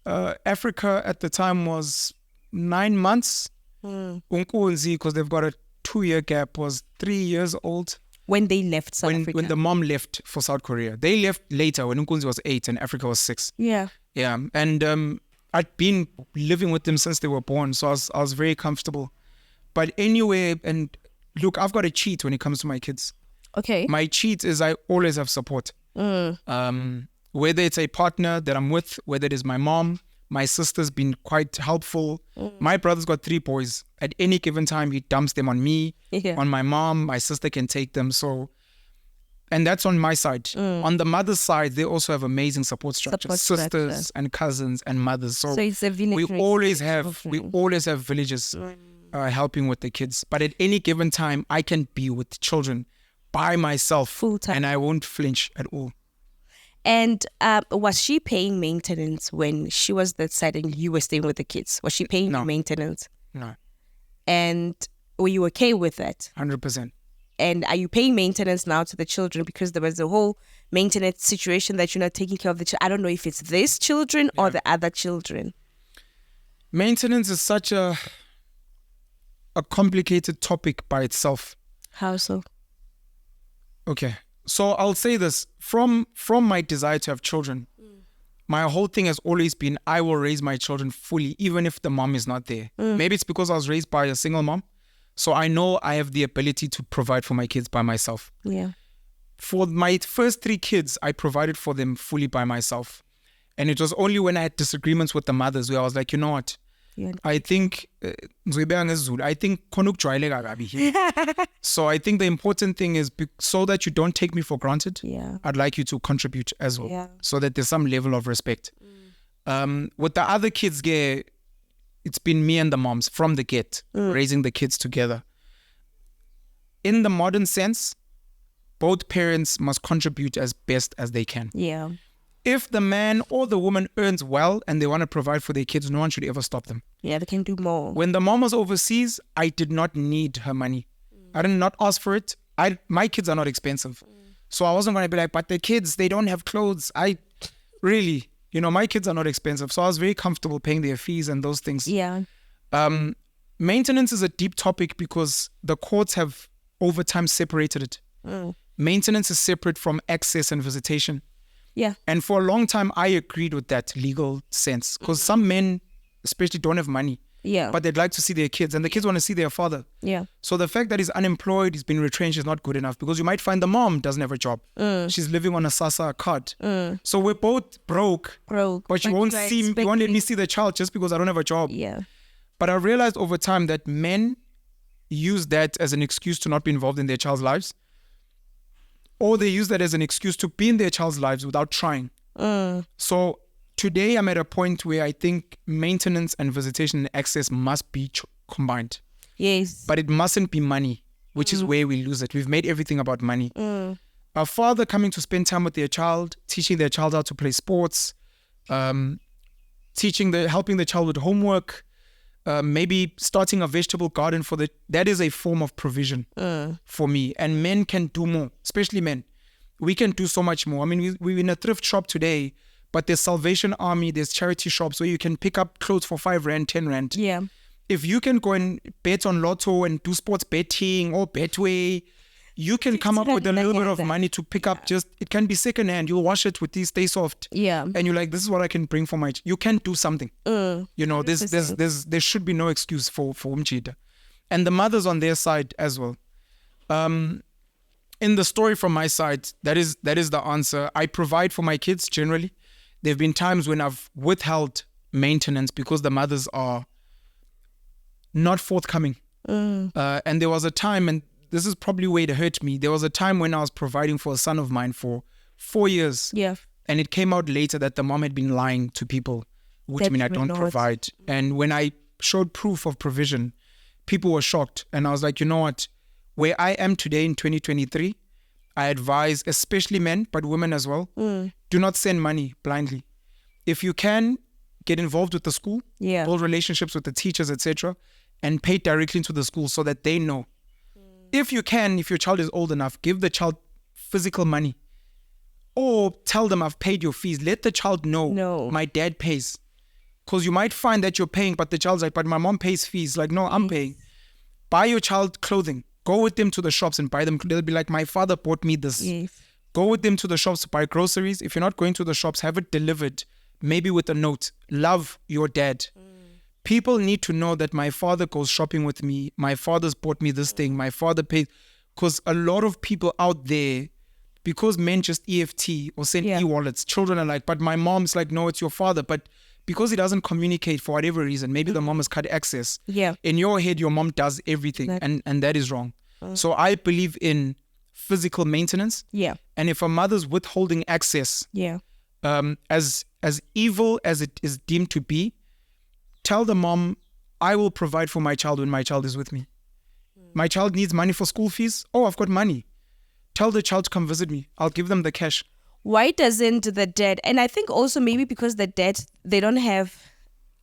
S1: Africa at the time was 9 months. Unkunzi, because they've got a 2-year gap, was 3 years old.
S2: When they left South Africa?
S1: When the mom left for South Korea. They left later when Unkunzi was 8 and Africa was 6.
S2: Yeah.
S1: Yeah. And I'd been living with them since they were born. So I was very comfortable. But anyway, and look, I've got a cheat when it comes to my kids.
S2: Okay.
S1: My cheat is I always have support. Whether it's a partner that I'm with, whether it is my mom, my sister's been quite helpful. My brother's got 3 boys. At any given time, he dumps them on me, on my mom. My sister can take them. So And that's on my side. On the mother's side, they also have amazing support structures, sisters and cousins and mothers. So
S2: it's a village.
S1: we always have villages helping with the kids. But at any given time, I can be with children by myself,
S2: full time,
S1: and I won't flinch at all.
S2: And was she paying maintenance when she was that side and you were staying with the kids? Was she paying maintenance?
S1: No.
S2: And were you okay with that?
S1: 100%.
S2: And are you paying maintenance now to the children? Because there was a whole maintenance situation that you're not taking care of the children. I don't know if it's these children or the other children.
S1: Maintenance is such a complicated topic by itself.
S2: How so?
S1: Okay. So I'll say this. From my desire to have children, my whole thing has always been I will raise my children fully, even if the mom is not there. Maybe it's because I was raised by a single mom. So I know I have the ability to provide for my kids by myself.
S2: Yeah.
S1: For my first 3 kids, I provided for them fully by myself. And it was only when I had disagreements with the mothers where I was like, you know what?
S2: Yeah.
S1: I think so I think the important thing is so that you don't take me for granted.
S2: Yeah.
S1: I'd like you to contribute as well.
S2: Yeah.
S1: So that there's some level of respect. With the other kids, it's been me and the moms from the get, raising the kids together. In the modern sense, both parents must contribute as best as they can.
S2: Yeah.
S1: If the man or the woman earns well and they want to provide for their kids, no one should ever stop them.
S2: Yeah, they can do more.
S1: When the mom was overseas, I did not need her money. I did not ask for it. My kids are not expensive. So I wasn't going to be like, but the kids, they don't have clothes. My kids are not expensive. So I was very comfortable paying their fees and those things.
S2: Yeah.
S1: Maintenance is a deep topic because the courts have over time separated it. Maintenance is separate from access and visitation.
S2: Yeah.
S1: And for a long time, I agreed with that legal sense because some men especially don't have money.
S2: Yeah.
S1: But they'd like to see their kids and the kids want to see their father.
S2: Yeah.
S1: So the fact that he's unemployed, he's been retrenched is not good enough because you might find the mom doesn't have a job. She's living on a SASA card. So we're both broke. But you won't let me see the child just because I don't have a job.
S2: Yeah.
S1: But I realized over time that men use that as an excuse to not be involved in their child's lives. Or they use that as an excuse to be in their child's lives without trying. So today I'm at a point where I think maintenance and visitation and access must be combined.
S2: Yes.
S1: But it mustn't be money, which is where we lose it. We've made everything about money. A father coming to spend time with their child, teaching their child how to play sports, helping the child with homework, maybe starting a vegetable garden that is a form of provision for me. And men can do more, especially men. We can do so much more. I mean, we're in a thrift shop today, but there's Salvation Army, there's charity shops where you can pick up clothes for 5 rand, 10 rand.
S2: Yeah.
S1: If you can go and bet on Lotto and do sports betting or Betway, you can come up with a little bit of money to pick up it can be second hand. You'll wash it with these Stay Soft.
S2: Yeah.
S1: And you're like, this is what I can bring for you can do something. There should be no excuse for umchita. And the mothers on their side as well. In the story from my side, that is the answer. I provide for my kids generally. There have been times when I've withheld maintenance because the mothers are not forthcoming. And there was a time, and this is probably where it hurt me. There was a time when I was providing for a son of mine for 4 years.
S2: Yeah.
S1: And it came out later that the mom had been lying to people, which mean I don't provide. And when I showed proof of provision, people were shocked. And I was like, you know what? Where I am today in 2023, I advise, especially men, but women as well, do not send money blindly. If you can, get involved with the school, build relationships with the teachers, etc., and pay directly into the school so that they know. If you can, if your child is old enough, give the child physical money. Or tell them I've paid your fees. Let the child know my dad pays. Because you might find that you're paying, but the child's like, but my mom pays fees. Like, no, I'm paying. Buy your child clothing. Go with them to the shops and buy them. They'll be like, my father bought me this.
S2: Yes.
S1: Go with them to the shops to buy groceries. If you're not going to the shops, have it delivered. Maybe with a note. Love your dad. People need to know that my father goes shopping with me. My father's bought me this thing. My father paid. Because a lot of people out there, because men just EFT or send e-wallets, children are like, but my mom's like, no, it's your father. But because he doesn't communicate for whatever reason, maybe the mom has cut access.
S2: Yeah.
S1: In your head, your mom does everything, and that is wrong. So I believe in physical maintenance.
S2: Yeah.
S1: And if a mother's withholding access,
S2: Yeah.
S1: as evil as it is deemed to be, tell the mom, I will provide for my child when my child is with me. My child needs money for school fees. Oh, I've got money. Tell the child to come visit me. I'll give them the cash.
S2: Why doesn't the dad, and I think also maybe because the dad, they don't have,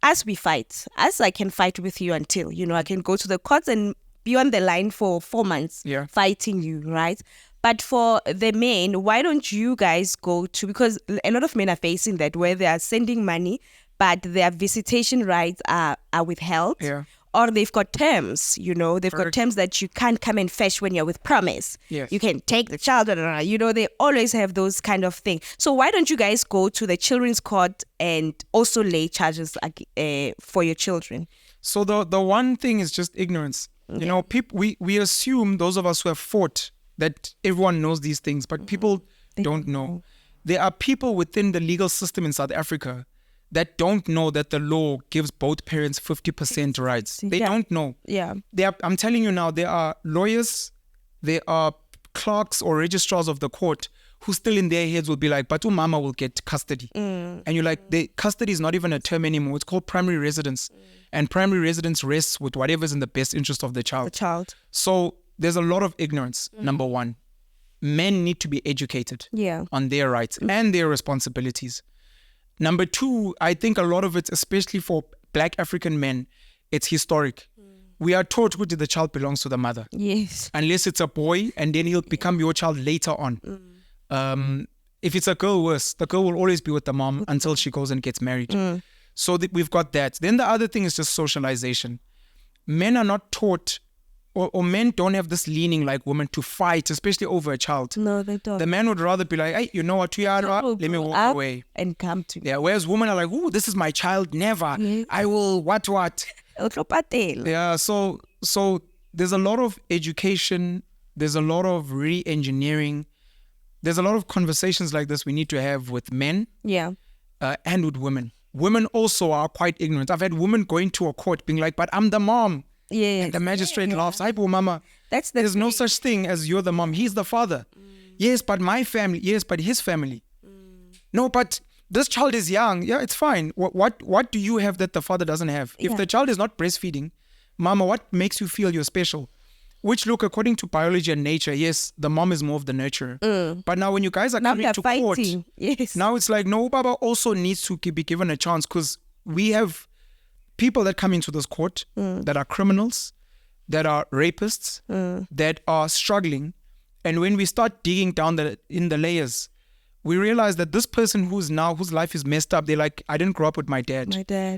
S2: as we fight, as I can fight with you until, I can go to the courts and be on the line for 4 months fighting you, right? But for the men, why don't you guys go to, because a lot of men are facing that where they are sending money, but their visitation rights are withheld.
S1: Yeah.
S2: Or they've got terms, they've got terms that you can't come and fetch when you're with promise.
S1: Yes.
S2: You can take the child, they always have those kind of things. So why don't you guys go to the children's court and also lay charges for your children?
S1: So the one thing is just ignorance. People, we assume, those of us who have fought, that everyone knows these things, but people don't know. There are people within the legal system in South Africa that don't know that the law gives both parents 50% rights. They don't know.
S2: Yeah.
S1: I'm telling you now, there are lawyers, there are clerks or registrars of the court who still in their heads will be like, but mama will get custody. And you're like, custody is not even a term anymore. It's called primary residence. And primary residence rests with whatever's in the best interest of the child. So there's a lot of ignorance, number one. Men need to be educated on their rights and their responsibilities. Number two, I think a lot of it, especially for Black African men, it's historic. We are taught that the child belongs to the mother.
S2: Yes.
S1: Unless it's a boy, and then he'll become your child later on. If it's a girl, worse. The girl will always be with the mom until she goes and gets married. So we've got that. Then the other thing is just socialization. Men are not taught, or men don't have this leaning like women to fight, especially over a child.
S2: No, they don't.
S1: The man would rather be like, hey, you know what, let me walk away.
S2: And come to me.
S1: Yeah, whereas women are like, oh, this is my child, never. Yes. I will what. Yeah, so there's a lot of education, there's a lot of re-engineering, there's a lot of conversations like this we need to have with men and with women. Women also are quite ignorant. I've had women going to a court being like, but I'm the mom.
S2: Yeah.
S1: And the magistrate laughs. Aibo, mama. There's no such thing as you're the mom. He's the father. Yes, but my family. Yes, but his family. No, but this child is young. Yeah, it's fine. What do you have that the father doesn't have? If the child is not breastfeeding, mama, what makes you feel you're special? Which, look, according to biology and nature, yes, the mom is more of the nurturer. But now when you guys are coming to court, now it's like, no, Baba also needs to be given a chance, because we have people that come into this court that are criminals, that are rapists, that are struggling. And when we start digging down in the layers, we realize that this person whose life is messed up, they're like, I didn't grow up with my dad.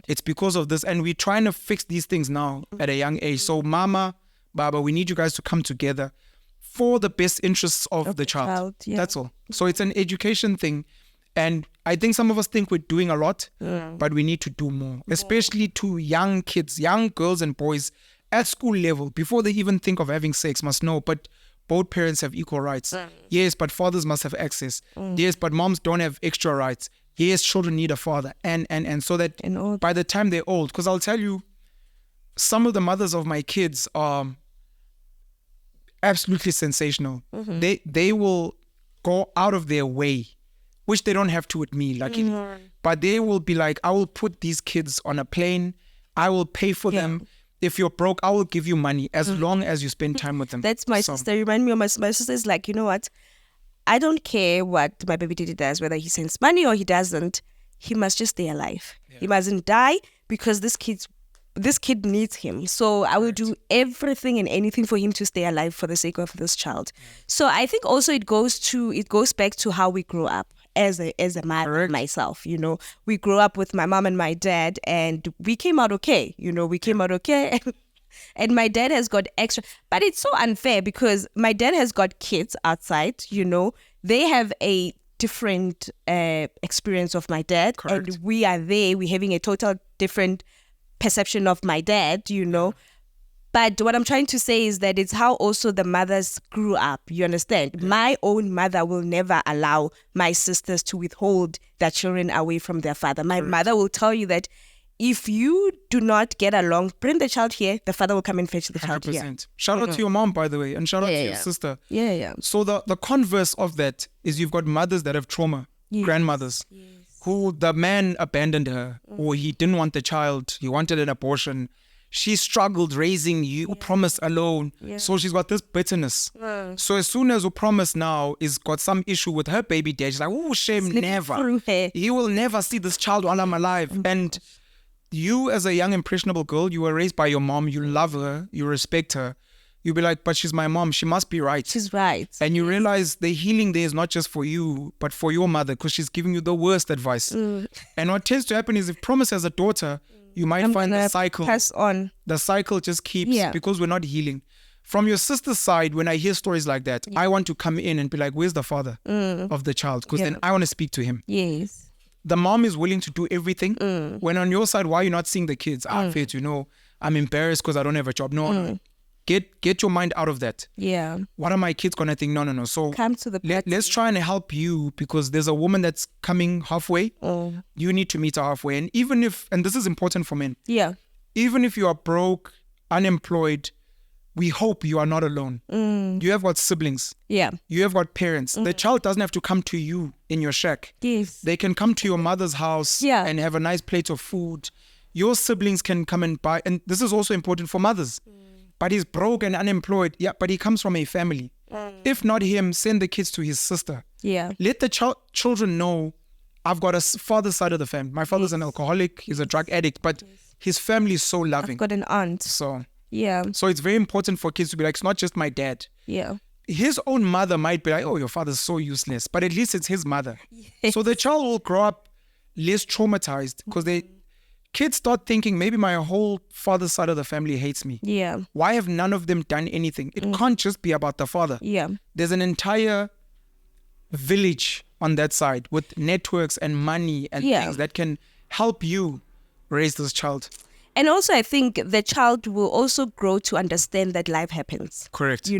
S1: It's because of this. And we're trying to fix these things now at a young age. So mama, Baba, we need you guys to come together for the best interests of the child. That's all. So it's an education thing. And I think some of us think we're doing a lot, but we need to do more, especially to young kids, young girls and boys at school level, before they even think of having sex, must know, but both parents have equal rights. Yes, but fathers must have access. Yes, but moms don't have extra rights. Yes, children need a father. And so that by the time they're old, because I'll tell you, some of the mothers of my kids are absolutely sensational. They will go out of their way, which they don't have to with me, luckily. But they will be like, I will put these kids on a plane. I will pay for them. If you're broke, I will give you money as long as you spend time with them.
S2: That's my sister. Remind me of my sister is like, you know what? I don't care what my baby daddy does, whether he sends money or he doesn't. He must just stay alive. He mustn't die, because this kid needs him. So I will do everything and anything for him to stay alive for the sake of this child. So I think also it goes back to how we grow up as a mother myself. We grew up with my mom and my dad, and we came out okay. And my dad has got extra, but it's so unfair because my dad has got kids outside. They have a different experience of my dad.
S1: Correct.
S2: And we are there. We're having a total different perception of my dad, But what I'm trying to say is that it's how also the mothers grew up. You understand? Yeah. My own mother will never allow my sisters to withhold their children away from their father. My mother will tell you that if you do not get along, bring the child here, the father will come and fetch the child here.
S1: 100%. Shout out to your mom, by the way, and shout out to your sister.
S2: Yeah.
S1: So the converse of that is you've got mothers that have trauma, grandmothers, who the man abandoned her, or he didn't want the child, he wanted an abortion. She struggled raising you, promise alone. So she's got this bitterness. So as soon as promise now is got some issue with her baby dad, she's like, oh, shame, never. He will never see this child while I'm alive. And you as a young impressionable girl, you were raised by your mom, you love her, you respect her. You'll be like, but she's my mom, she must be right.
S2: She's right.
S1: And you realize the healing there is not just for you, but for your mother, because she's giving you the worst advice. And what tends to happen is if promise has a daughter, you might find the cycle.
S2: Pass on.
S1: The cycle just keeps because we're not healing. From your sister's side, when I hear stories like that, I want to come in and be like, where's the father of the child? Because then I want to speak to him.
S2: Yes.
S1: The mom is willing to do everything. When on your side, why are you not seeing the kids? Faith, I'm embarrassed because I don't have a job. No. Get your mind out of that.
S2: Yeah.
S1: What are my kids going to think? No. So
S2: come to the
S1: let's try and help you, because there's a woman that's coming halfway. You need to meet her halfway. And even if, and this is important for men.
S2: Yeah.
S1: Even if you are broke, unemployed, we hope you are not alone. You have got siblings.
S2: Yeah.
S1: You have got parents. The child doesn't have to come to you in your shack.
S2: Yes.
S1: They can come to your mother's house and have a nice plate of food. Your siblings can come and buy. And this is also important for mothers. But he's broke and unemployed. Yeah, but he comes from a family. If not him, send the kids to his sister.
S2: Yeah.
S1: Let the children know, I've got a father's side of the family. My father's an alcoholic. He's a drug addict. But his family is so loving.
S2: I've got an aunt.
S1: So
S2: it's
S1: very important for kids to be like, it's not just my dad.
S2: Yeah.
S1: His own mother might be like, oh, your father's so useless. But at least it's his mother. So the child will grow up less traumatized, because kids start thinking, maybe my whole father's side of the family hates me.
S2: Yeah.
S1: Why have none of them done anything? It can't just be about the father.
S2: Yeah.
S1: There's an entire village on that side with networks and money and things that can help you raise this child.
S2: And also, I think the child will also grow to understand that life happens.
S1: Correct.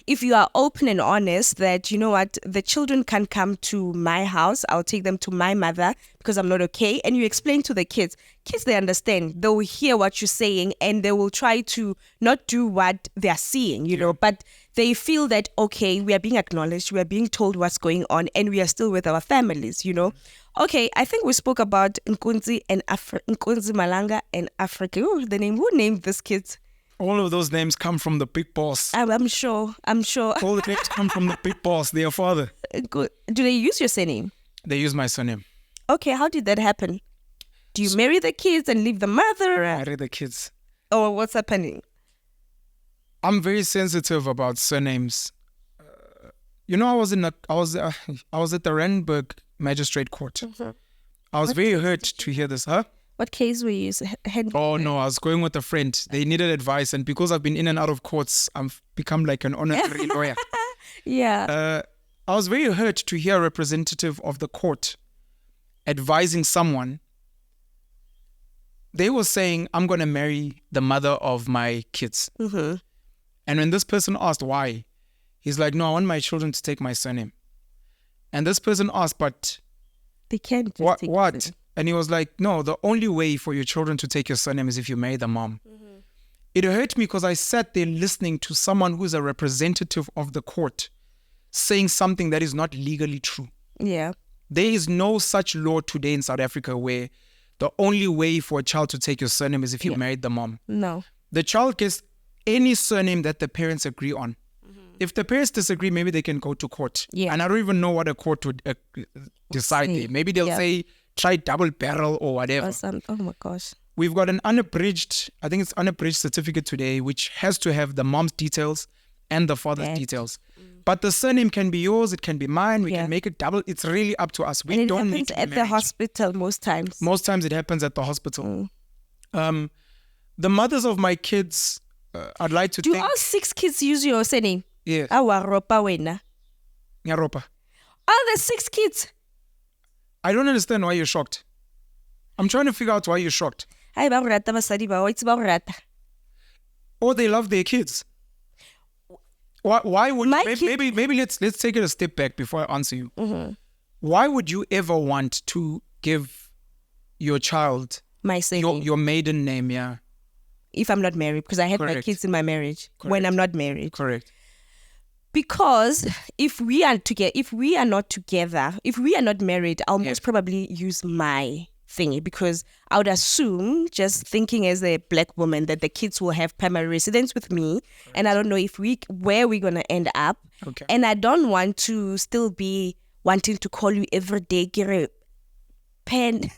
S2: If you are open and honest that, you know what, the children can come to my house, I'll take them to my mother because I'm not okay. And you explain to the kids, they understand. They will hear what you're saying and they will try to not do what they're seeing, but they feel that, okay, we are being acknowledged, we are being told what's going on, and we are still with our families, Okay, I think we spoke about Nkunzi Malanga and Africa. The name. Who named this kid?
S1: All of those names come from the big boss.
S2: I'm sure.
S1: All the names come from the big boss, their father.
S2: Good. Do they use your surname?
S1: They use my surname.
S2: Okay, how did that happen? Do you marry the kids and leave the mother?
S1: Marry the kids.
S2: Or what's happening?
S1: I'm very sensitive about surnames. I was at the Randburg Magistrate Court. I was very hurt to hear this.
S2: What case were you?
S1: Oh no, I was going with a friend. They needed advice, and because I've been in and out of courts, I've become like an honorary lawyer.
S2: Yeah.
S1: I was very hurt to hear a representative of the court advising someone. They were saying, I'm going to marry the mother of my kids. And when this person asked why, he's like, no, I want my children to take my surname. And this person asked, but
S2: they can't just take
S1: what? And he was like, no, the only way for your children to take your surname is if you marry the mom. It hurt me because I sat there listening to someone who's a representative of the court saying something that is not legally true.
S2: Yeah.
S1: There is no such law today in South Africa where the only way for a child to take your surname is if you married the mom.
S2: No.
S1: The child gets any surname that the parents agree on. If the parents disagree, maybe they can go to court.
S2: Yeah.
S1: And I don't even know what a court would decide there. Maybe they'll say, try double barrel or whatever.
S2: Oh my gosh.
S1: We've got an unabridged certificate today, which has to have the mom's details and the father's details. But the surname can be yours, it can be mine, we can make it double. It's really up to us. We don't need to
S2: happens at the hospital most times.
S1: Most times it happens at the hospital. The mothers of my kids, I'd like to
S2: Do
S1: think...
S2: all 6 kids use your surname?
S1: Yes.
S2: Awaropa wena.
S1: Nyaropa.
S2: All the 6 kids.
S1: I don't understand why you're shocked. I'm trying to figure out why you're shocked.
S2: Ay, ba rata basadi ba, it's ba rata.
S1: Or they love their kids. Why would maybe let's take it a step back before I answer you. Why would you ever want to give your child
S2: My surname.
S1: Your maiden name, yeah.
S2: If I'm not married, because I had my
S1: Correct.
S2: kids in my marriage when
S1: Correct.
S2: I'm not married.
S1: Correct.
S2: Because if we are together, if we are not together, if we are not married, I'll
S1: Yes.
S2: most probably use my thingy, because I would assume, just thinking as a black woman, that the kids will have primary residence with me, and I don't know where we're gonna end up.
S1: Okay.
S2: And I don't want to still be wanting to call you every day, Gere, pen.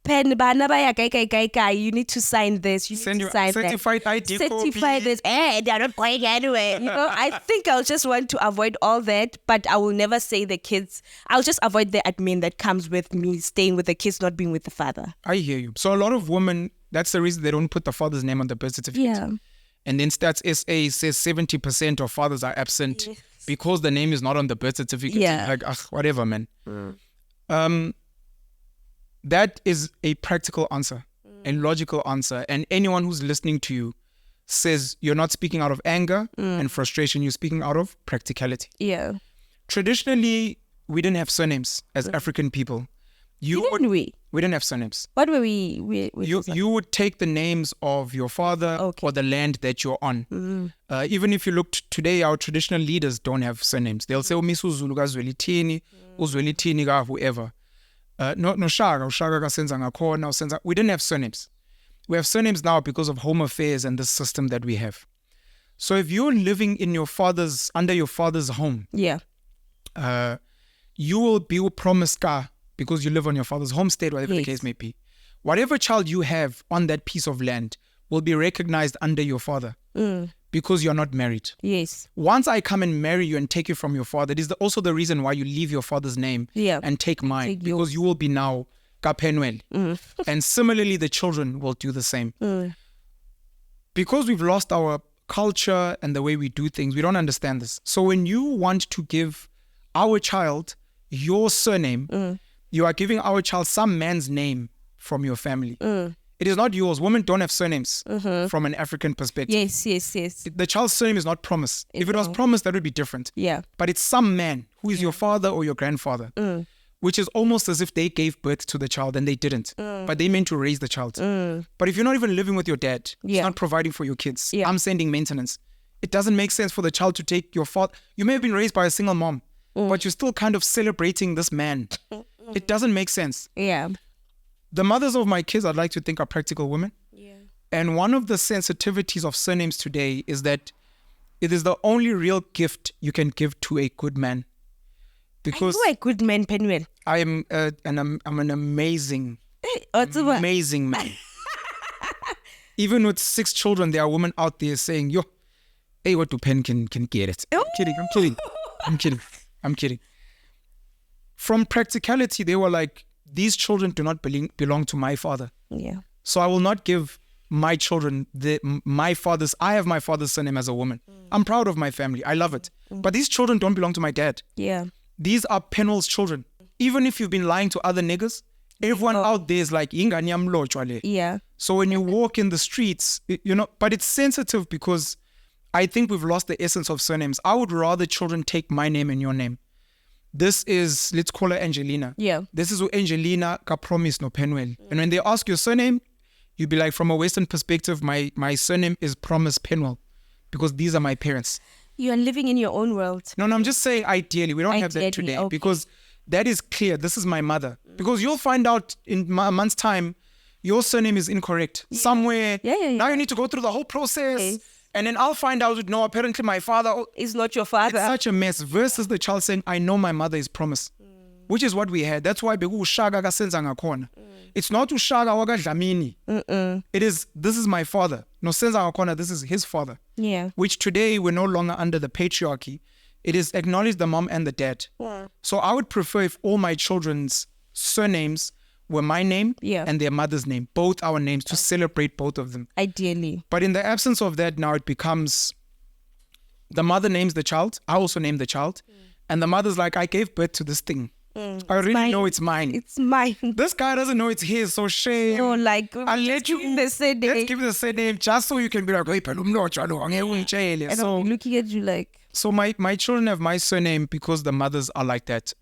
S2: Bana baya kai. You need to sign this. You need
S1: Send
S2: to
S1: your
S2: sign
S1: certified
S2: that.
S1: ID
S2: Certify
S1: copy.
S2: this. They're not going anywhere. I think I'll just want to avoid all that, but I will never say the kids. I'll just avoid the admin that comes with me staying with the kids, not being with the father.
S1: I hear you. So a lot of women, that's the reason they don't put the father's name on the birth certificate.
S2: Yeah.
S1: And then Stats SA says 70% of fathers are absent because the name is not on the birth certificate.
S2: Yeah.
S1: Like, whatever, man. That is a practical answer, a logical answer. And anyone who's listening to you says you're not speaking out of anger and frustration, you're speaking out of practicality.
S2: Yeah.
S1: Traditionally, we didn't have surnames as African people.
S2: Didn't we?
S1: We didn't have surnames.
S2: What were we
S1: You would take the names of your father
S2: Okay.
S1: or the land that you're on. Even if you looked today, our traditional leaders don't have surnames. They'll say, "Umisuzulu kaZwelithini, uZwelithini ka whoever." No Shaka ka senza ngakhona, usenza. We didn't have surnames. We have surnames now because of home affairs and the system that we have. So if you're living in under your father's home,
S2: Yeah.
S1: you will be promised ka because you live on your father's homestead, whatever the
S2: Yes.
S1: case may be. Whatever child you have on that piece of land will be recognized under your father because you're not married.
S2: Yes.
S1: Once I come and marry you and take you from your father, it is also the reason why you leave your father's name
S2: Yeah.
S1: and take mine,
S2: Take
S1: because
S2: yours.
S1: you will be now ka Penuel. And similarly, the children will do the same. Because we've lost our culture and the way we do things, we don't understand this. So when you want to give our child your surname, you are giving our child some man's name from your family. It is not yours. Women don't have surnames from an African perspective.
S2: Yes.
S1: The child's surname is not promised. If it was promised, that would be different.
S2: Yeah.
S1: But it's some man who is your father or your grandfather, which is almost as if they gave birth to the child and they didn't. But they meant to raise the child. But if you're not even living with your dad, he's
S2: Yeah.
S1: not providing for your kids.
S2: Yeah.
S1: I'm sending maintenance. It doesn't make sense for the child to take your father. You may have been raised by a single mom, but you're still kind of celebrating this man. It doesn't make sense.
S2: Yeah.
S1: The mothers of my kids, I'd like to think, are practical women.
S2: Yeah.
S1: And one of the sensitivities of surnames today is that it is the only real gift you can give to a good man. Because
S2: You are a good man, Penuel.
S1: I'm an amazing,
S2: Otsiba.
S1: amazing man. Even with 6 children, there are women out there saying, "Yo, hey, what do Pen can get it?" I'm kidding. From practicality, they were like, these children do not belong to my father.
S2: Yeah.
S1: So I will not give my children my father's. I have my father's surname as a woman. I'm proud of my family. I love it. But these children don't belong to my dad.
S2: Yeah.
S1: These are Penuel's children. Even if you've been lying to other niggas, everyone out there is like, "Ingani yamlochwa le."
S2: Yeah.
S1: So when you walk in the streets, but it's sensitive because I think we've lost the essence of surnames. I would rather children take my name and your name. This is, let's call her Angelina.
S2: Yeah.
S1: This is Angelina ka promise no Penuel. And when they ask your surname, you'd be like, from a Western perspective, my surname is Promise Penuel because these are my parents.
S2: You are living in your own world.
S1: No, I'm just saying ideally. We don't have that
S2: Ideally,
S1: today
S2: okay.
S1: because that is clear. This is my mother. Because you'll find out in a month's time, your surname is incorrect. Somewhere.
S2: Yeah.
S1: Now you need to go through the whole process.
S2: Yes.
S1: And then I'll find out, no, apparently my father...
S2: It's not your father.
S1: It's such a mess versus the child saying, I know my mother is Promise. Which is what we had. That's why ushaga kasenza ngakhona. It's not ushaga waka dlamini. It is, this is my father. No senza ngakhona, this is his father.
S2: Yeah.
S1: Which today we're no longer under the patriarchy. It is acknowledge the mom and the dad.
S2: Yeah.
S1: So I would prefer if all my children's surnames were my name and their mother's name, both our names, to celebrate both of them.
S2: Ideally.
S1: But in the absence of that, now it becomes the mother names the child. I also name the child. And the mother's like, I gave birth to this thing. I really know it's mine.
S2: It's mine.
S1: This guy doesn't know it's his, so shame.
S2: So like,
S1: I'll let you
S2: the same
S1: let's
S2: day.
S1: give the same name just so you can be like, hey,
S2: And I'll be looking at you like,
S1: so my children have my surname because the mothers are like that.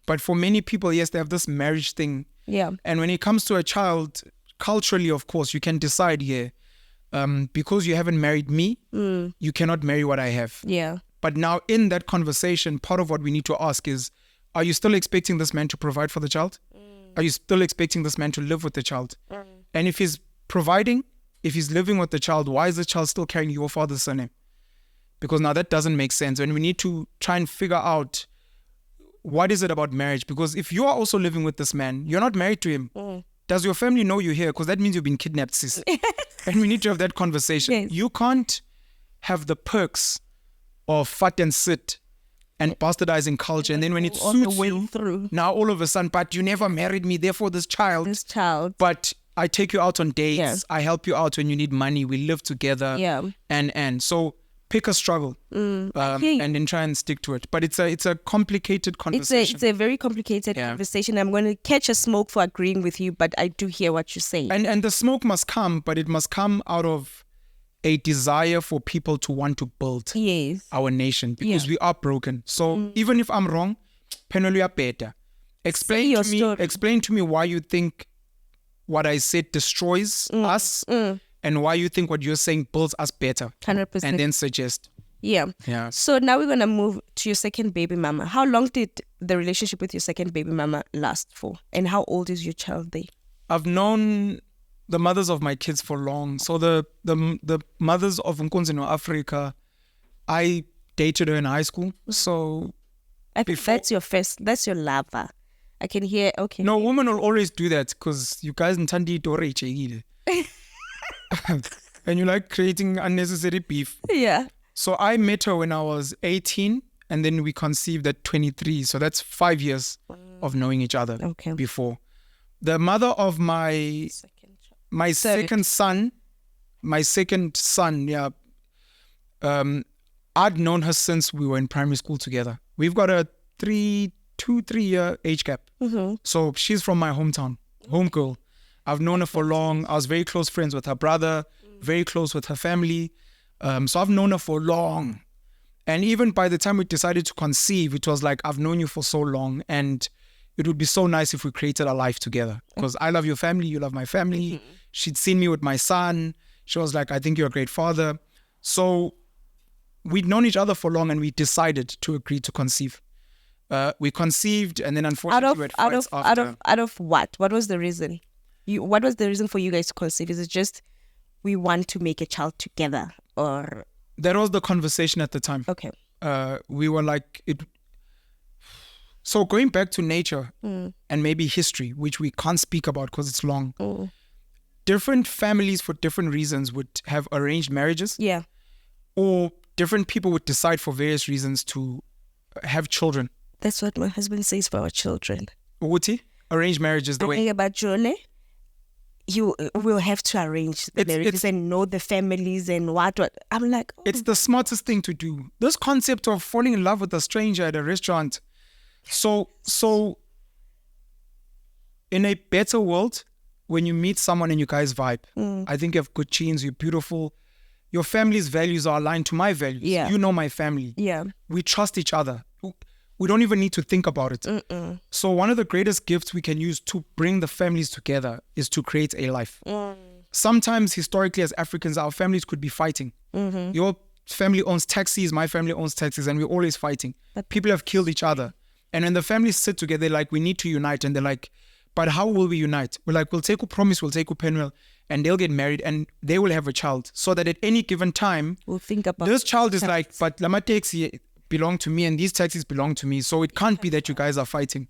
S1: But for many people, yes, they have this marriage thing.
S2: yeah.
S1: And when it comes to a child, culturally, of course, you can decide here, because you haven't married me, you cannot marry what I have.
S2: Yeah.
S1: But now in that conversation, part of what we need to ask is, are you still expecting this man to provide for the child? Are you still expecting this man to live with the child? And if he's providing, if he's living with the child, why is the child still carrying your father's surname? Because now that doesn't make sense. And we need to try and figure out, what is it about marriage? Because if you are also living with this man, you're not married to him. Does your family know you're here? Because that means you've been kidnapped, sis. And we need to have that conversation.
S2: Yes.
S1: You can't have the perks of fat and sit and bastardizing culture. And then when it
S2: All the
S1: suits
S2: way
S1: you,
S2: through.
S1: now all of a sudden, but you never married me, therefore this child. But I take you out on dates.
S2: Yeah.
S1: I help you out when you need money. We live together.
S2: Yeah.
S1: And so pick a struggle and then try and stick to it. But it's a complicated conversation.
S2: It's a very complicated conversation. I'm going to catch a smoke for agreeing with you, but I do hear what you're saying.
S1: And the smoke must come, but it must come out of a desire for people to want to build our nation, because we are broken. So even if I'm wrong, Penuel, you are better. Explain to me why you think what I said destroys us, and why you think what you're saying builds us better.
S2: 100%.
S1: And then suggest.
S2: Yeah. So now we're going to move to your second baby mama. How long did the relationship with your second baby mama last for? And how old is your child there?
S1: I've known the mothers of my kids for long. So the mothers of Nkunzino Africa, I dated her in high school. So
S2: I think that's your lover. I can hear, okay.
S1: No, women will always do that because you guys ntandi dore. And you like creating unnecessary beef.
S2: Yeah.
S1: So I met her when I was 18 and then we conceived at 23. So that's 5 years of knowing each other before. The mother of my second son, I'd known her since we were in primary school together. We've got a 3 year age gap. So she's from my hometown, home girl. I've known her for long. I was very close friends with her brother, very close with her family. So I've known her for long. And even by the time we decided to conceive, it was like, I've known you for so long and it would be so nice if we created a life together. Because I love your family, you love my family. She'd seen me with my son. She was like, I think you're a great father. So we'd known each other for long and we decided to agree to conceive. We conceived and then unfortunately we had fights after.
S2: Out of what? What was the reason? What was the reason for you guys to conceive? Is it just we want to make a child together, or?
S1: That was the conversation at the time.
S2: Okay.
S1: We were like, so going back to nature and maybe history, which we can't speak about because it's long. Different families for different reasons would have arranged marriages.
S2: Yeah.
S1: Or different people would decide for various reasons to have children.
S2: That's what my husband says for our children.
S1: Uti? Arranged marriages the way.
S2: About Johnny, you will have to arrange the marriages and know the families and what. I'm like,
S1: it's the smartest thing to do. This concept of falling in love with a stranger at a restaurant. So in a better world, when you meet someone and you guys vibe, I think you have good genes, you're beautiful. Your family's values are aligned to my values.
S2: Yeah.
S1: You know my family.
S2: Yeah.
S1: We trust each other. We don't even need to think about it. So one of the greatest gifts we can use to bring the families together is to create a life. Sometimes historically as Africans, our families could be fighting. Your family owns taxis, my family owns taxis, and we're always fighting. People have killed each other. And when the families sit together, they're like, we need to unite. And they're like, but how will we unite? We're like, we'll take a promise, we'll take a Penuel, and they'll get married and they will have a child. So that at any given time,
S2: we'll think about
S1: this child is like, but Lama taxi belong to me and these taxis belong to me. So it can't be that you guys are fighting.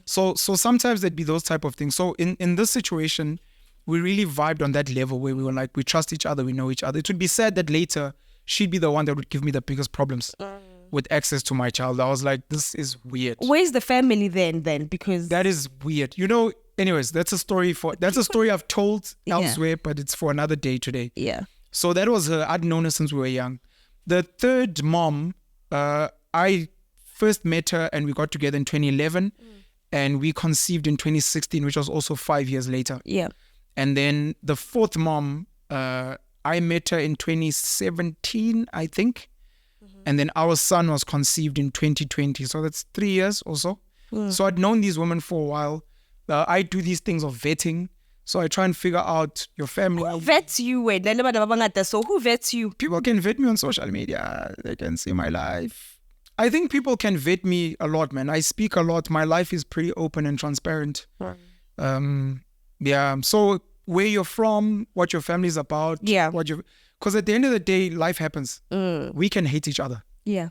S1: So sometimes there'd be those type of things. So in this situation, we really vibed on that level where we were like, we trust each other, we know each other. It would be sad that later she'd be the one that would give me the biggest problems with access to my child. I was like, this is weird.
S2: Where's the family then? Because
S1: that is weird. You know, anyways, that's a story I've told elsewhere, but it's for another day today.
S2: Yeah.
S1: So that was her. I'd known her since we were young. The third mom, I first met her and we got together in 2011 and we conceived in 2016, which was also 5 years later.
S2: Yeah.
S1: And then the fourth mom, I met her in 2017, I think. And then our son was conceived in 2020. So that's 3 years or so. So I'd known these women for a while. I do these things of vetting. So I try and figure out your family.
S2: Who vets you? So who vets you?
S1: People can vet me on social media. They can see my life. I think people can vet me a lot, man. I speak a lot. My life is pretty open and transparent. Yeah. So where you're from, what your family's about.
S2: Yeah.
S1: Because at the end of the day, life happens. We can hate each other.
S2: Yeah.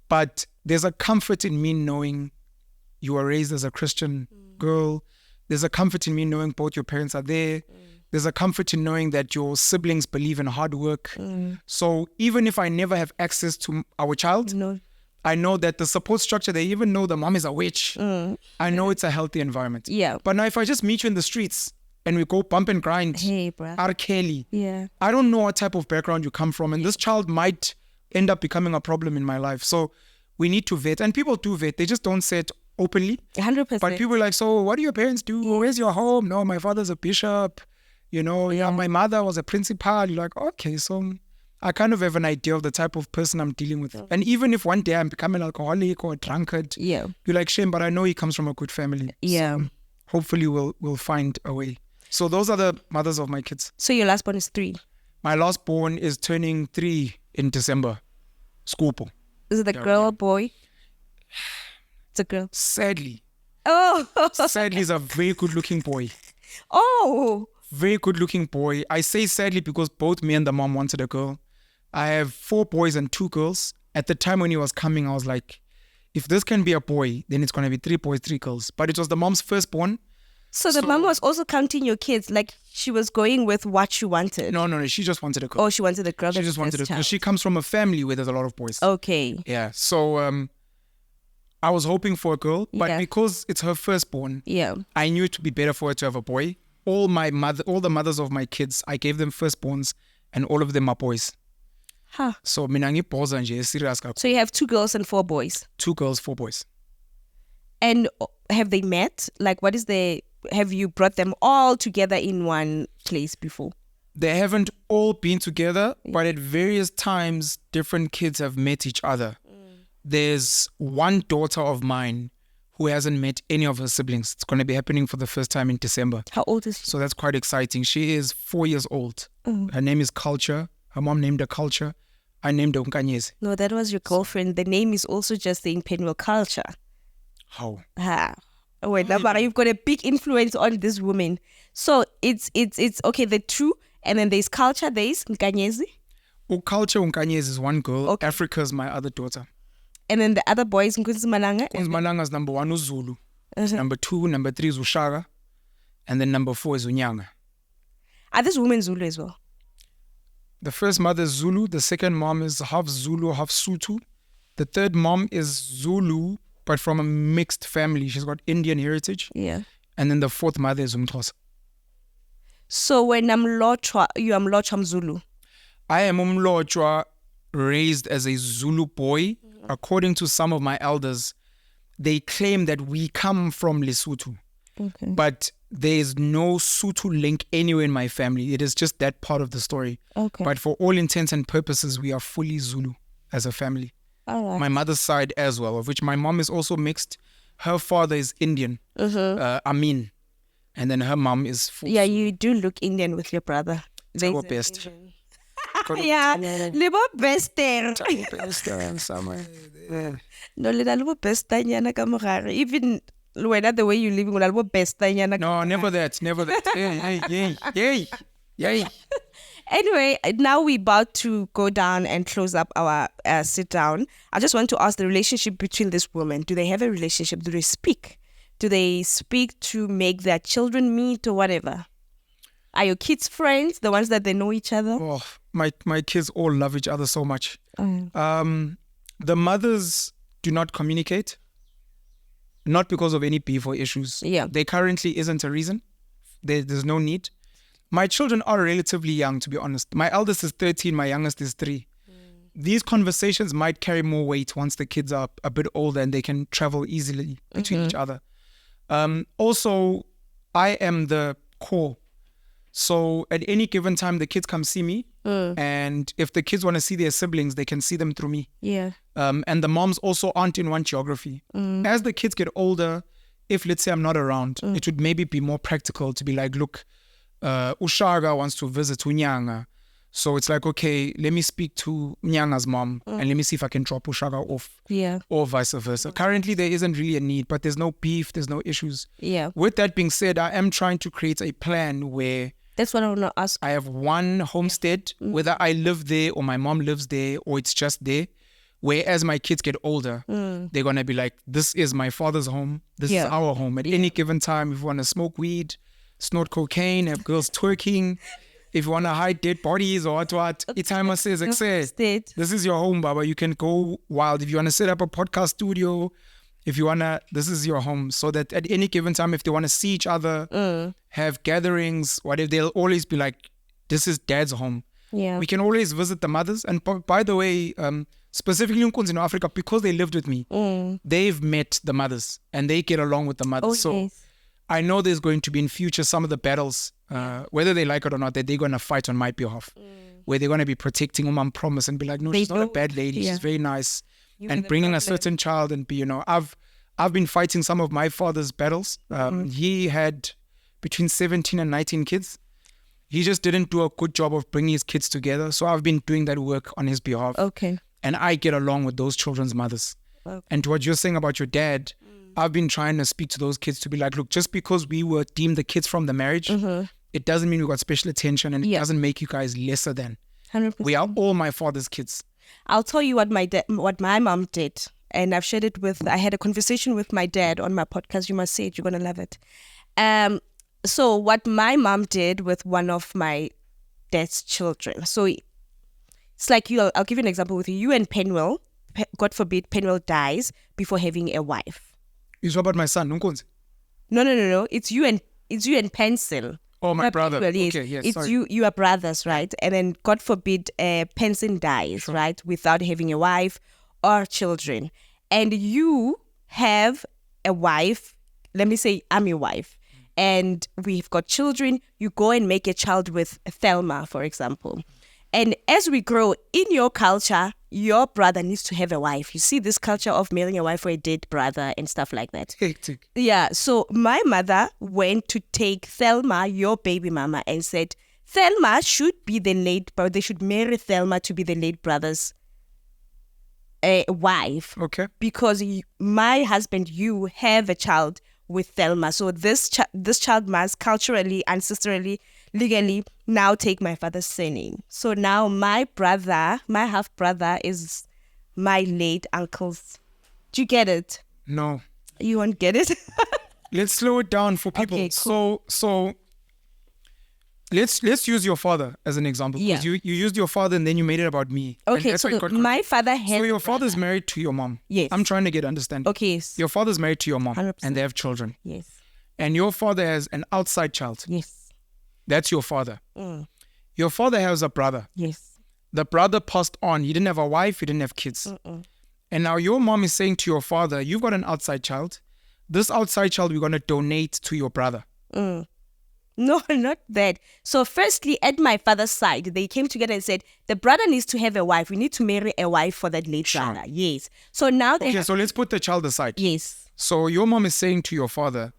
S1: But there's a comfort in me knowing you were raised as a Christian girl. There's a comfort in me knowing both your parents are there. There's a comfort in knowing that your siblings believe in hard work. So even if I never have access to our child, I know that the support structure, they even know the mom is a witch. I know it's a healthy environment.
S2: Yeah.
S1: But now if I just meet you in the streets and we go bump and grind,
S2: Hey, bro.
S1: R. Kelly,
S2: Yeah.
S1: I don't know what type of background you come from. And this child might end up becoming a problem in my life. So we need to vet. And people do vet. They just don't say it openly.
S2: 100%.
S1: But people are like, so what do your parents do? Where's your home? No, my father's a bishop. My mother was a principal. You're like, okay, so I kind of have an idea of the type of person I'm dealing with. And even if one day I'm becoming an alcoholic or a drunkard, you're like, shame, but I know he comes from a good family.
S2: Yeah.
S1: So hopefully we'll find a way. So those are the mothers of my kids.
S2: So your last one is 3.
S1: My last born is turning 3 in December. Skupo.
S2: Is it a girl or boy? It's a girl.
S1: Sadly.
S2: Oh.
S1: Sadly, he's a very good looking boy.
S2: Oh.
S1: Very good looking boy. I say sadly because both me and the mom wanted a girl. I have 4 boys and 2 girls. At the time when he was coming, I was like, if this can be a boy, then it's going to be 3 boys, 3 girls. But it was the mom's firstborn.
S2: So the mom was also counting your kids, like she was going with what she wanted.
S1: No. She just wanted a girl.
S2: Oh, she wanted a girl.
S1: She just wanted a girl. She comes from a family where there's a lot of boys.
S2: Okay.
S1: Yeah. So I was hoping for a girl, but because it's her firstborn, I knew it would be better for her to have a boy. All the mothers of my kids, I gave them firstborns, and all of them are boys.
S2: Huh.
S1: So mina ngibhoza nje serious kakhulu.
S2: So you have 2 girls and 4 boys.
S1: 2 girls, 4 boys.
S2: And have they met? Like, have you brought them all together in one place before?
S1: They haven't all been together, but at various times, different kids have met each other. There's one daughter of mine who hasn't met any of her siblings. It's going to be happening for the first time in December.
S2: How old is she?
S1: So that's quite exciting. She is 4 years old. Her name is Culture. Her mom named her Culture. I named her Unkanyezi.
S2: No, that was your girlfriend. The name is also just the Penuel culture.
S1: How?
S2: Wait, Nabara, you've got a big influence on this woman. So it's okay, the 2, and then there's Culture, there's Nkanyezi.
S1: Culture Unkanyezi is one girl. Okay. Africa is my other daughter.
S2: And then the other boys, Nkunzimalanga.
S1: Nkunzimalanga is number 1 is Zulu. Number 2, number 3 is Ushaga. And then number 4 is Unyanga.
S2: Are these women Zulu as well?
S1: The first mother is Zulu. The second mom is half Zulu, half Sotho. The third mom is Zulu, but from a mixed family. She's got Indian heritage.
S2: Yeah.
S1: And then the 4th mother is Umxhosa.
S2: So when I'm Mlotshwa, you are Mlotshwa Zulu?
S1: I am Umlotshwa, raised as a Zulu boy. According to some of my elders, they claim that we come from Lesotho.
S2: Okay.
S1: But there is no Sotho link anywhere in my family. It is just that part of the story.
S2: Okay.
S1: But for all intents and purposes, we are fully Zulu as a family.
S2: All right.
S1: My mother's side as well, of which my mom is also mixed. Her father is Indian, Amin. And then her mom is full.
S2: Yeah, you do look Indian with your brother.
S1: Our best.
S2: Yeah, libo best there. No, libo best nyana ka mogare. Even when the way you living, libo best nyana.
S1: No, never that. Yay.
S2: Anyway, now we're about to go down and close up our sit down. I just want to ask the relationship between these women. Do they have a relationship? Do they speak? Do they speak to make their children meet or whatever? Are your kids friends, the ones that they know each other?
S1: Oh, my kids all love each other so much. The mothers do not communicate, not because of any beef or issues.
S2: Yeah.
S1: There currently isn't a reason. There's no need. My children are relatively young, to be honest. My eldest is 13, my youngest is 3. These conversations might carry more weight once the kids are a bit older and they can travel easily between each other. Also, I am the core. So at any given time, the kids come see me. And if the kids want to see their siblings, they can see them through me.
S2: Yeah.
S1: And the moms also aren't in one geography. As the kids get older, if let's say I'm not around, it would maybe be more practical to be like, look, Ushaga wants to visit Unyanga. So it's like, okay, let me speak to Nyanga's mom and let me see if I can drop Ushaga off.
S2: Yeah.
S1: Or vice versa. Currently, there isn't really a need, but there's no beef, there's no issues.
S2: Yeah.
S1: With that being said, I am trying to create a plan where
S2: that's what I want to ask.
S1: I have one homestead, whether I live there or my mom lives there or it's just there, where as my kids get older, they're going to be like, this is my father's home. This is our home. At any given time, if you want to smoke weed, snort cocaine, have girls twerking, if you want to hide dead bodies or what, Itama says, this is your home, Baba. You can go wild. If you want to set up a podcast studio, if you want to, this is your home. So that at any given time, if they want to see each other, have gatherings, whatever, they'll always be like, this is dad's home.
S2: Yeah.
S1: We can always visit the mothers. And by the way, specifically in Africa, because they lived with me, they've met the mothers and they get along with the mothers.
S2: Oh,
S1: so
S2: yes.
S1: I know there's going to be in future some of the battles, whether they like it or not, that they're going to fight on my behalf, where they're going to be protecting Umam Promise and be like, no, she's not a bad lady. She's very nice. And bringing a certain child and be, I've been fighting some of my father's battles. He had between 17 and 19 kids. He just didn't do a good job of bringing his kids together. So I've been doing that work on his behalf.
S2: Okay.
S1: And I get along with those children's mothers.
S2: Okay.
S1: And to what you're saying about your dad, I've been trying to speak to those kids to be like, look, just because we were deemed the kids from the marriage, it doesn't mean we got special attention and it doesn't make you guys lesser than.
S2: 100%.
S1: We are all my father's kids.
S2: I'll tell you what my mom did. And I've shared it I had a conversation with my dad on my podcast. You must see it. You're going to love it. So what my mom did with one of my dad's children. So it's like I'll give you an example with you and Penuel. God forbid Penuel dies before having a wife.
S1: You talk about my son, Nunkunzi?
S2: No. It's you and Pencil.
S1: Oh, my brother.
S2: Penuel, yes.
S1: Okay, yes.
S2: It's
S1: sorry.
S2: you are brothers, right? And then God forbid Pencil dies, right? Without having a wife or children. And you have a wife. Let me say I'm your wife. And we've got children. You go and make a child with Thelma, for example. And as we grow in your culture, your brother needs to have a wife. You see this culture of marrying a wife for a dead brother and stuff like that.
S1: Hectic.
S2: Yeah. So my mother went to take Thelma, your baby mama, and said, Thelma should be the late, but they should marry Thelma to be the late brother's wife.
S1: Okay.
S2: Because my husband, you have a child with Thelma. So this child must culturally, ancestrally, legally now take my father's surname. So now my half brother is my late uncle's. Do you get it?
S1: No.
S2: You won't get it?
S1: Let's slow it down for people.
S2: Okay, cool.
S1: So let's use your father as an example.
S2: Yeah.
S1: Because you used your father and then you made it about me.
S2: Okay, so my father has...
S1: So your father's married to your mom.
S2: Yes.
S1: I'm trying to get understanding.
S2: Okay.
S1: Your father's married to your mom
S2: 100%.
S1: and they have children.
S2: Yes.
S1: And your father has an outside child.
S2: Yes.
S1: That's your father. Your father has a brother.
S2: Yes.
S1: The brother passed on. He didn't have a wife. He didn't have kids. And now your mom is saying to your father, you've got an outside child. This outside child we're going to donate to your brother.
S2: No, not that. So firstly, at my father's side, they came together and said, the brother needs to have a wife. We need to marry a wife for that late brother. Yes. So now they...
S1: Okay, so let's put the child aside.
S2: Yes.
S1: So your mom is saying to your father,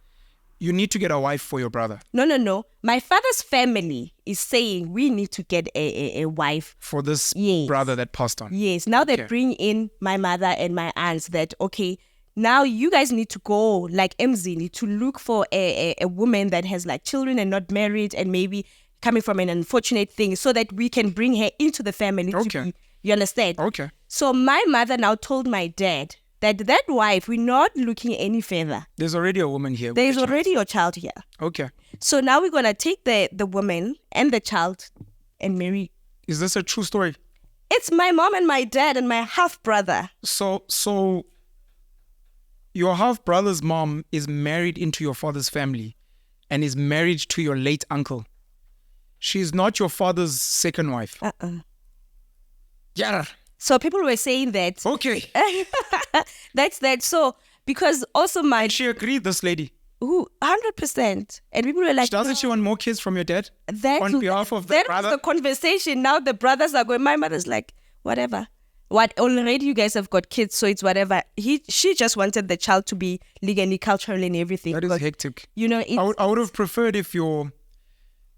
S1: you need to get a wife for your brother.
S2: No. My father's family is saying we need to get a wife.
S1: For this brother that passed on.
S2: Yes. Now they bring in my mother and my aunts that, okay, now you guys need to go, like MZ, need to look for a woman that has like children and not married and maybe coming from an unfortunate thing so that we can bring her into the family.
S1: Okay.
S2: You understand?
S1: Okay.
S2: So my mother now told my dad that wife, we're not looking any further.
S1: There's already a woman here.
S2: There's already a child here.
S1: Okay.
S2: So now we're going to take the woman and the child and marry.
S1: Is this a true story?
S2: It's my mom and my dad and my half brother.
S1: So your half brother's mom is married into your father's family and is married to your late uncle. She's not your father's second wife. Yeah.
S2: So people were saying that.
S1: Okay.
S2: That's that. So because also
S1: And she agreed, this lady.
S2: 100%. And people were like,
S1: Doesn't she want more kids from your dad? On behalf of the brother?
S2: That was the conversation. Now the brothers are going, my mother's like, whatever. What already you guys have got kids, so it's whatever. She just wanted the child to be legally, culturally and everything.
S1: That is hectic.
S2: You know,
S1: I would have preferred if your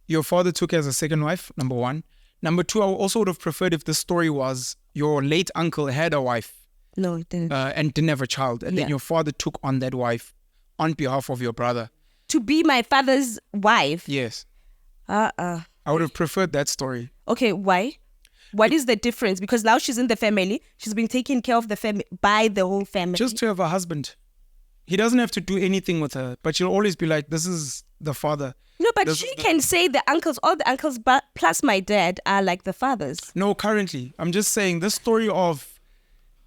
S1: your father took her as a second wife, number one. Number two, I also would have preferred if the story was your late uncle had a wife
S2: No, it didn't.
S1: and didn't have a child. And then
S2: Yeah.
S1: your father took on that wife on behalf of your brother.
S2: To be my father's wife?
S1: Yes.
S2: I
S1: would have preferred that story.
S2: Okay, why? What is the difference? Because now she's in the family. She's been taken care of the family by the whole family.
S1: Just to have a husband. He doesn't have to do anything with her, but she'll always be like, this is the father.
S2: No, but
S1: This
S2: she
S1: is the-
S2: can say the uncles, all the uncles, but plus my dad are like the fathers.
S1: No, currently. I'm just saying this story of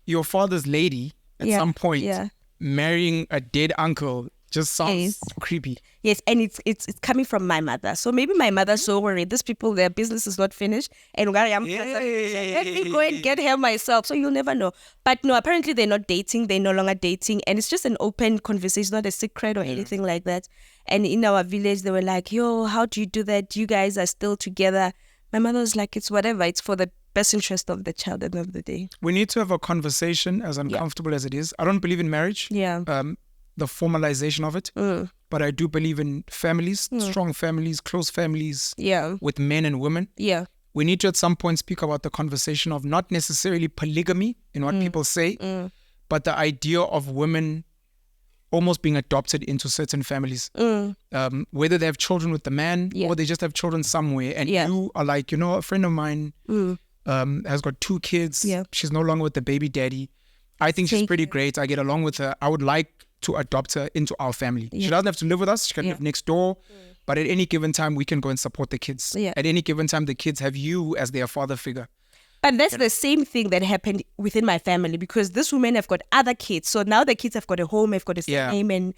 S1: your father's lady at
S2: Yeah,
S1: some point
S2: yeah.
S1: marrying a dead uncle just sounds
S2: Yes.
S1: creepy.
S2: Yes, and it's coming from my mother. So maybe my mother's so worried. These people, their business is not finished. And let me go and get her myself. So you'll never know. But no, apparently they're not dating. They're no longer dating. And it's just an open conversation, not a secret or anything like that. And in our village, they were like, yo, how do you do that? You guys are still together. My mother was like, it's whatever. It's for the best interest of the child at the end of the day.
S1: We need to have a conversation, as uncomfortable as it is. I don't believe in marriage.
S2: Yeah.
S1: The formalization of it. But I do believe in families, strong families, close families
S2: Yeah.
S1: with men and women.
S2: Yeah.
S1: We need to at some point speak about the conversation of not necessarily polygamy in what people say, but the idea of women almost being adopted into certain families. Whether they have children with the man or they just have children somewhere. And you are like, a friend of mine has got 2 kids.
S2: Yeah.
S1: She's no longer with the baby daddy. I think she's pretty great. I get along with her. I would like to adopt her into our family. She doesn't have to live with us. She can live next door. But at any given time, we can go and support the kids.
S2: Yeah.
S1: At any given time, the kids have you as their father figure.
S2: But that's the same thing that happened within my family because these women have got other kids. So now the kids have got a home, have got a name, and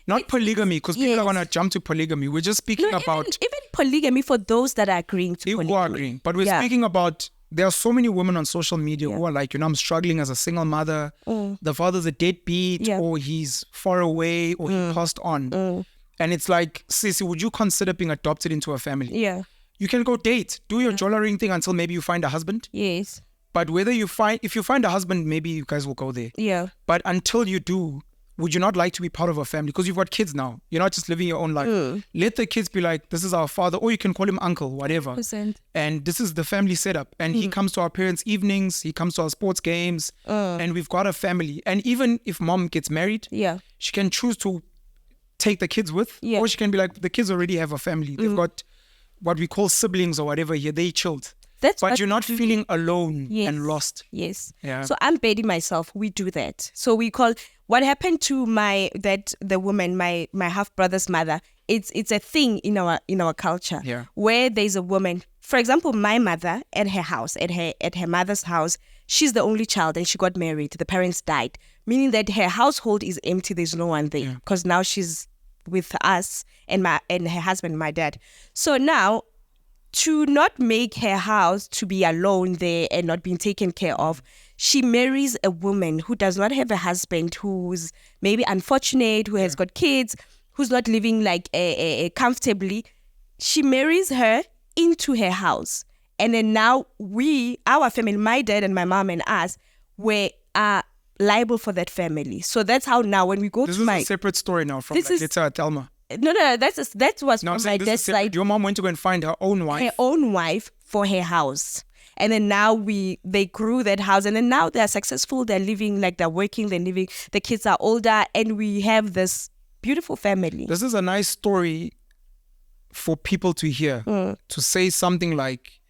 S1: Not polygamy, because people are going to jump to polygamy. We're just speaking about
S2: even polygamy for those that are agreeing to polygamy.
S1: who are agreeing. But we're speaking about, there are so many women on social media who are like, I'm struggling as a single mother. The father's a deadbeat, or he's far away, or he passed on. And it's like, Sissy, would you consider being adopted into a family?
S2: Yeah.
S1: You can go date, do your jollering thing until maybe you find a husband.
S2: Yes.
S1: But if you find a husband, maybe you guys will go there.
S2: Yeah.
S1: But until you do, would you not like to be part of a family? Because you've got kids now. You're not just living your own life. Let the kids be like, this is our father, or you can call him uncle, whatever.
S2: 100%.
S1: And this is the family setup. And he comes to our parents' evenings, he comes to our sports games, and we've got a family. And even if mom gets married, she can choose to take the kids with, or she can be like, the kids already have a family. They've got what we call siblings or whatever here. They chilled.
S2: But
S1: you're not feeling alone and lost.
S2: Yes.
S1: Yeah.
S2: So I'm Betty myself. We do that. So we call what happened to the woman, my half brother's mother. It's a thing in our culture.
S1: Yeah.
S2: Where there's a woman. For example, my mother at her house, at her mother's house, she's the only child and she got married. The parents died, meaning that her household is empty. There's no one there because now she's with us and her husband, my dad. So now, to not make her house to be alone there and not being taken care of, she marries a woman who does not have a husband, who's maybe unfortunate, who has got kids, who's not living like comfortably. She marries her into her house. And then now our family, my dad and my mom and us, are liable for that family. So that's how now when we go
S1: This
S2: to
S1: is
S2: my...
S1: a separate story now from
S2: This is-
S1: Leta Thelma.
S2: No, that was
S1: No, I'm
S2: from my
S1: saying this
S2: dad's
S1: is separate.
S2: side.
S1: Your mom went to go and find her own wife.
S2: Her own wife for her house. And then now they grew that house, and then now they're successful. They're living, like they're working, they're living. The kids are older, and we have this beautiful family.
S1: This is a nice story for people to hear. To say something like,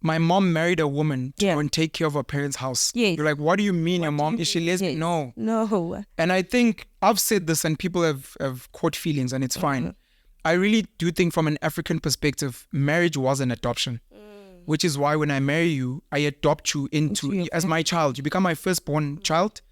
S1: my mom married a woman to go and take care of her parents' house.
S2: Yes.
S1: You're like, what do you mean your mom? Is she lesbian?
S2: Yes.
S1: No.
S2: No.
S1: And I think I've said this and people have caught feelings and it's fine. I really do think from an African perspective, marriage was an adoption. Which is why when I marry you, I adopt you into as my child. You become my firstborn child.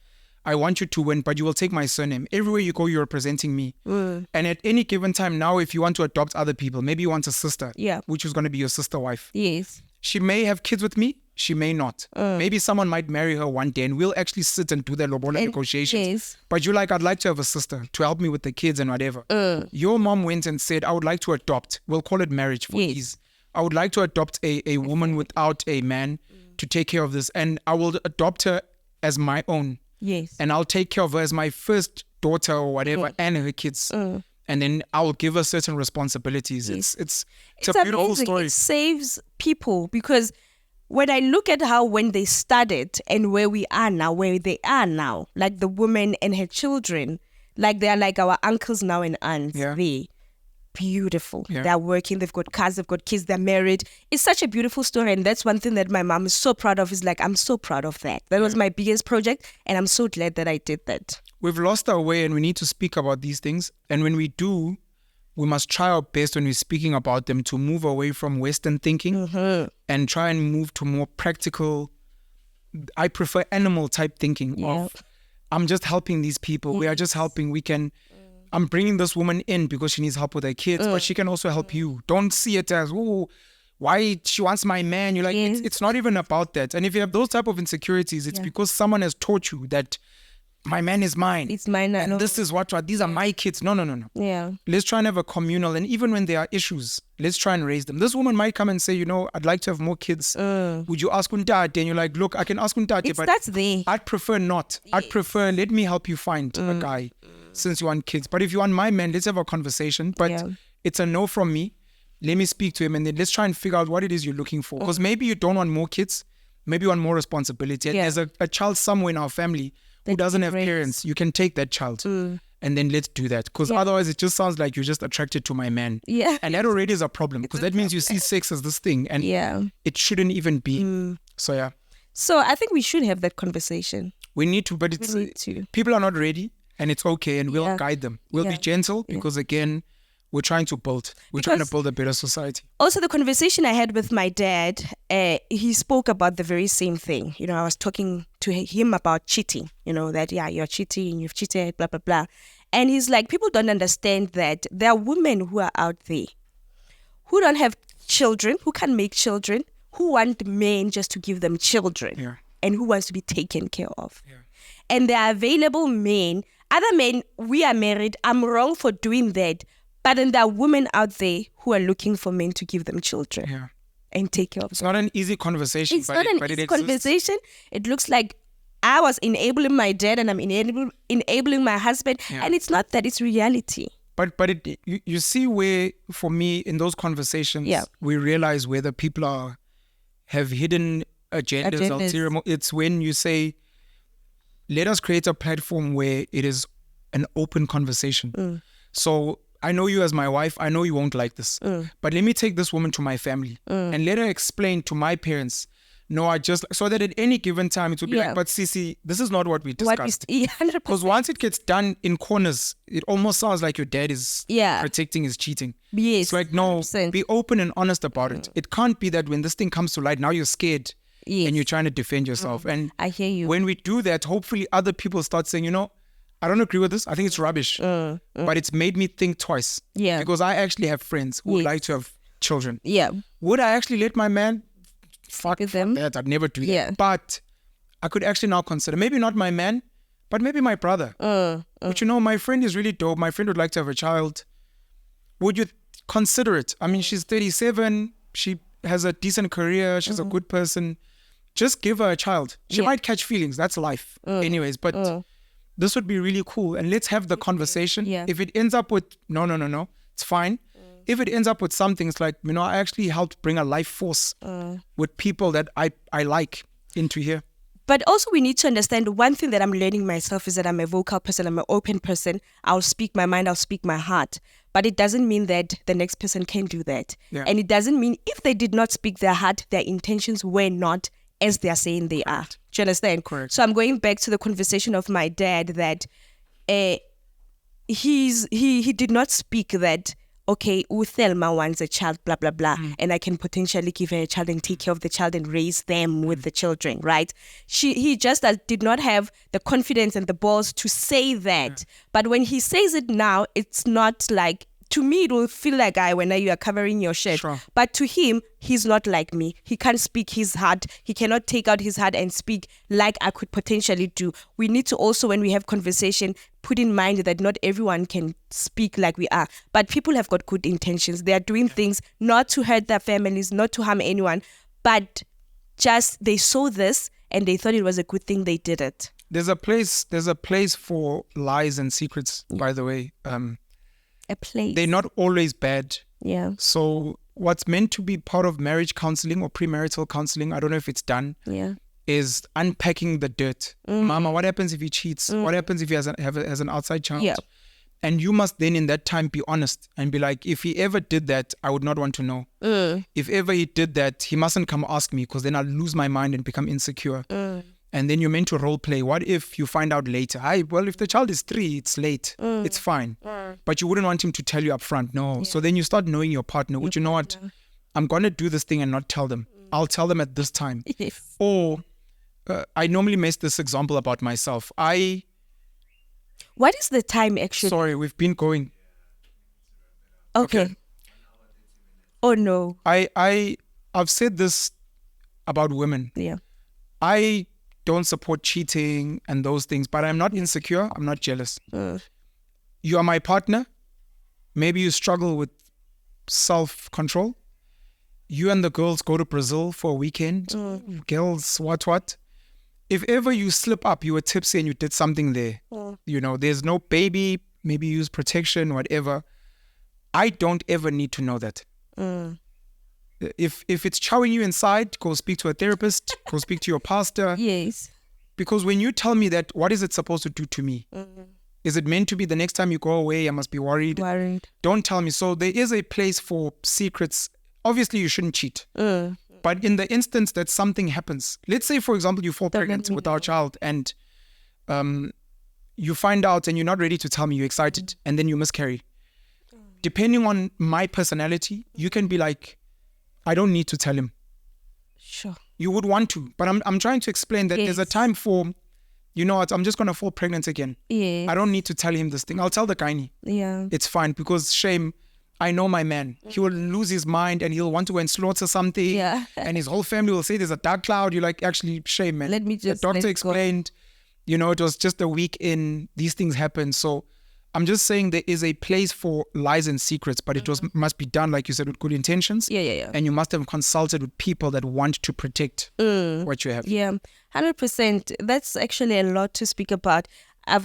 S1: I want you to win, but you will take my surname. Everywhere you go, you're representing me. And at any given time now, if you want to adopt other people, maybe you want a sister, which is going to be your sister wife.
S2: Yes.
S1: She may have kids with me. She may not. Maybe someone might marry her one day and we'll actually sit and do the lobola negotiations.
S2: Yes.
S1: But you're like, I'd like to have a sister to help me with the kids and whatever. Your mom went and said, I would like to adopt. We'll call it marriage for ease. I would like to adopt a woman without a man to take care of this. And I will adopt her as my own.
S2: Yes.
S1: And I'll take care of her as my first daughter or whatever and her kids. and then I'll give her certain responsibilities.
S2: Yes.
S1: It's a beautiful
S2: amazing.
S1: story.
S2: It saves people, because when I look at how when they started and where we are now, where they are now, like the woman and her children, like they are like our uncles now and aunts.
S1: Yeah.
S2: They beautiful.
S1: Yeah.
S2: They're working, they've got cars, they've got kids, they're married. It's such a beautiful story, and that's one thing that my mom is so proud of. Is like, I'm so proud of that. That was my biggest project, and I'm so glad that I did that.
S1: We've lost our way, and we need to speak about these things. And when we do, we must try our best when we're speaking about them to move away from Western thinking and try and move to more practical. I prefer animal type thinking of, I'm just helping these people. We are just helping. I'm bringing this woman in because she needs help with her kids, but she can also help you. Don't see it as, oh, why she wants my man. You're like, it's not even about that. And if you have those type of insecurities, it's because someone has taught you that my man is mine.
S2: It's mine.
S1: And this is these are my kids. No.
S2: Yeah.
S1: Let's try and have a communal, and even when there are issues, let's try and raise them. This woman might come and say, I'd like to have more kids. Would you ask Untate? And you're like, look, I can ask Untate, but
S2: that's there.
S1: I'd prefer not. I'd prefer, let me help you find a guy since you want kids. But if you want my man, let's have a conversation. But it's a no from me. Let me speak to him, and then let's try and figure out what it is you're looking for. Because maybe you don't want more kids. Maybe you want more responsibility. And there's a child somewhere in our family who doesn't have parents. You can take that child and then let's do that. Because otherwise it just sounds like you're just attracted to my man.
S2: Yeah.
S1: And that already is a problem, because that means you see sex as this thing, and it shouldn't even be. So
S2: So I think we should have that conversation.
S1: we need to, but people are not ready, and it's okay, and we'll guide them. We'll be gentle because again, we're trying to build. We're trying to build a better society.
S2: Also, the conversation I had with my dad, he spoke about the very same thing. I was talking to him about cheating. That, you're cheating, you've cheated, blah, blah, blah. And he's like, people don't understand that there are women who are out there who don't have children, who can't make children, who want men just to give them children, and who wants to be taken care of. Yeah. And there are available men, other men, we are married, I'm wrong for doing that. But then there are women out there who are looking for men to give them children and take care of them.
S1: It's not an easy conversation.
S2: It's not an easy conversation. It looks like I was enabling my dad and I'm enabling my husband. Yeah. And it's not that, it's reality.
S1: But you see where, for me, in those conversations, we realize whether people have hidden agendas. Ulterior. It's when you say, let us create a platform where it is an open conversation. So I know you as my wife. I know you won't like this. But let me take this woman to my family and let her explain to my parents. No, so that at any given time, it would be like, but Sisi, this is not what we discussed. Because once it gets done in corners, it almost sounds like your dad is protecting his cheating.
S2: Yes.
S1: It's like, no, 100%. Be open and honest about it. It can't be that when this thing comes to light, now you're scared and you're trying to defend yourself. And
S2: I hear you.
S1: When we do that, hopefully other people start saying, I don't agree with this. I think it's rubbish. But it's made me think twice. Yeah. Because I actually have friends who would like to have children. Yeah. Would I actually let my man fuck them? That? I'd never do that. Yeah. But I could actually now consider, maybe not my man, but maybe my brother. But my friend is really dope. My friend would like to have a child. Would you consider it? I mean, she's 37. She has a decent career. She's a good person. Just give her a child. She might catch feelings. That's life. Anyways, but... this would be really cool, and let's have the conversation. Yeah. If it ends up with no, it's fine. If it ends up with something, it's like, I actually helped bring a life force with people that I like into here.
S2: But also we need to understand, one thing that I'm learning myself is that I'm a vocal person, I'm an open person. I'll speak my mind, I'll speak my heart. But it doesn't mean that the next person can do that. Yeah. And it doesn't mean if they did not speak their heart, their intentions were not as they are saying they are. Do you understand?
S1: Correct.
S2: So I'm going back to the conversation of my dad that he did not speak that, okay, Uthelma wants a child, blah, blah, blah, and I can potentially give her a child and take care of the child and raise them with the children, right? He just did not have the confidence and the balls to say that. Yeah. But when he says it now, it's not like, to me, it will feel like when you are covering your shirt. Sure. But to him, he's not like me. He can't speak his heart. He cannot take out his heart and speak like I could potentially do. We need to also, when we have conversation, put in mind that not everyone can speak like we are. But people have got good intentions. They are doing things not to hurt their families, not to harm anyone, but just they saw this and they thought it was a good thing. They did it.
S1: There's a place for lies and secrets, by the way.
S2: a place.
S1: They're not always bad.
S2: Yeah.
S1: So what's meant to be part of marriage counseling or premarital counseling, I don't know if it's done,
S2: Yeah.
S1: is unpacking the dirt. Mama, what happens if he cheats? What happens if he has an outside child?
S2: Yeah.
S1: And you must then in that time be honest and be like, if he ever did that, I would not want to know. If ever he did that, he mustn't come ask me because then I'll lose my mind and become insecure. And then you're meant to role play. What if you find out later? Well, if the child is 3, it's late. It's fine. But you wouldn't want him to tell you up front. No. Yeah. So then you start knowing your partner. Which, you know what? I'm going to do this thing and not tell them. I'll tell them at this time.
S2: Yes.
S1: Or I normally make this example about myself.
S2: What is the time actually?
S1: Sorry, we've been going.
S2: Okay. Oh no.
S1: I've said this about women.
S2: Yeah.
S1: I don't support cheating and those things, but I'm not insecure. I'm not jealous. You are my partner. Maybe you struggle with self-control. You and the girls go to Brazil for a weekend. Girls, what? If ever you slip up, you were tipsy and you did something there, there's no baby, maybe use protection, whatever. I don't ever need to know that. If it's chowing you inside, go speak to a therapist, go speak to your pastor.
S2: Yes.
S1: Because when you tell me that, what is it supposed to do to me? Is it meant to be the next time you go away, I must be worried? Don't tell me. So there is a place for secrets. Obviously, you shouldn't cheat. But in the instance that something happens, let's say, for example, you fall pregnant with our child and you find out and you're not ready to tell me, you're excited, and then you miscarry. Depending on my personality, you can be like, I don't need to tell him.
S2: Sure.
S1: You would want to, but I'm trying to explain that there's a time for, you know what, I'm just going to fall pregnant again.
S2: Yeah.
S1: I don't need to tell him this thing. I'll tell the gynae.
S2: Yeah.
S1: It's fine because shame, I know my man. He will lose his mind and he'll want to go and slaughter something.
S2: Yeah.
S1: And his whole family will say there's a dark cloud. You're like, actually, shame, man.
S2: Let me just
S1: The doctor explained, it was just a week in, these things happen. So I'm just saying there is a place for lies and secrets, but it must be done, like you said, with good intentions.
S2: Yeah.
S1: And you must have consulted with people that want to protect what you have.
S2: Yeah, 100%. That's actually a lot to speak about. I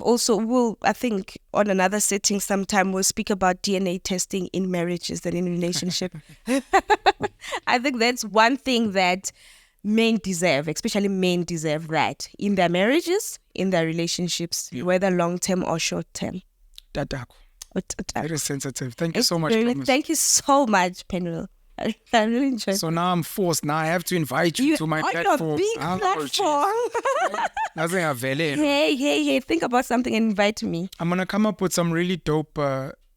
S2: think on another setting sometime we'll speak about DNA testing in marriages and in relationship. I think that's one thing that men deserve, especially men deserve that in their marriages, in their relationships, whether long-term or short-term.
S1: Very sensitive. Thank you so much.
S2: Thank you so much, Penuel. I really enjoyed it.
S1: So now I'm forced. Now I have to invite you to my platform.
S2: Your big platform.
S1: Nothing available.
S2: Hey, think about something and invite me.
S1: I'm going to come up with some really dope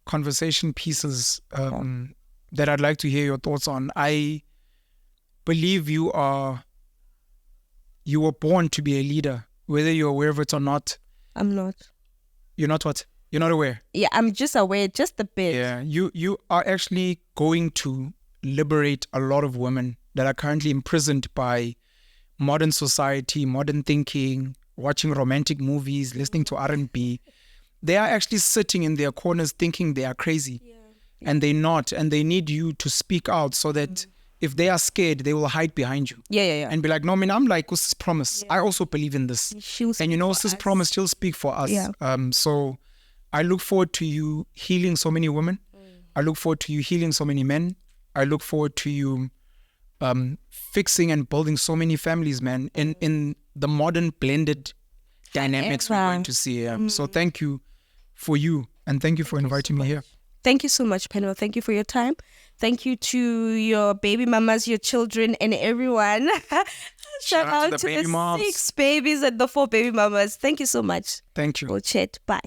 S1: conversation pieces that I'd like to hear your thoughts on. I believe you were born to be a leader, whether you're aware of it or not.
S2: I'm not.
S1: You're not what? You're not aware?
S2: Yeah, I'm just aware, just a bit.
S1: Yeah, you are actually going to liberate a lot of women that are currently imprisoned by modern society, modern thinking, watching romantic movies, listening to R&B. They are actually sitting in their corners thinking they are crazy. Yeah. And they're not. And they need you to speak out so that if they are scared, they will hide behind you.
S2: Yeah.
S1: And be like, no, man, I'm like, Sis promise. Yeah. I also believe in this. And Sis promise, she'll speak for us.
S2: Yeah.
S1: So I look forward to you healing so many women. I look forward to you healing so many men. I look forward to you fixing and building so many families, man, in the modern blended dynamics we're going to see. So thank you for you, and thank you for inviting me here.
S2: Thank you so much, Penuel. Thank you for your time. Thank you to your baby mamas, your children, and everyone. Shout out to the 6 babies and the 4 baby mamas. Thank you so much.
S1: Thank you.
S2: We'll chat. Bye.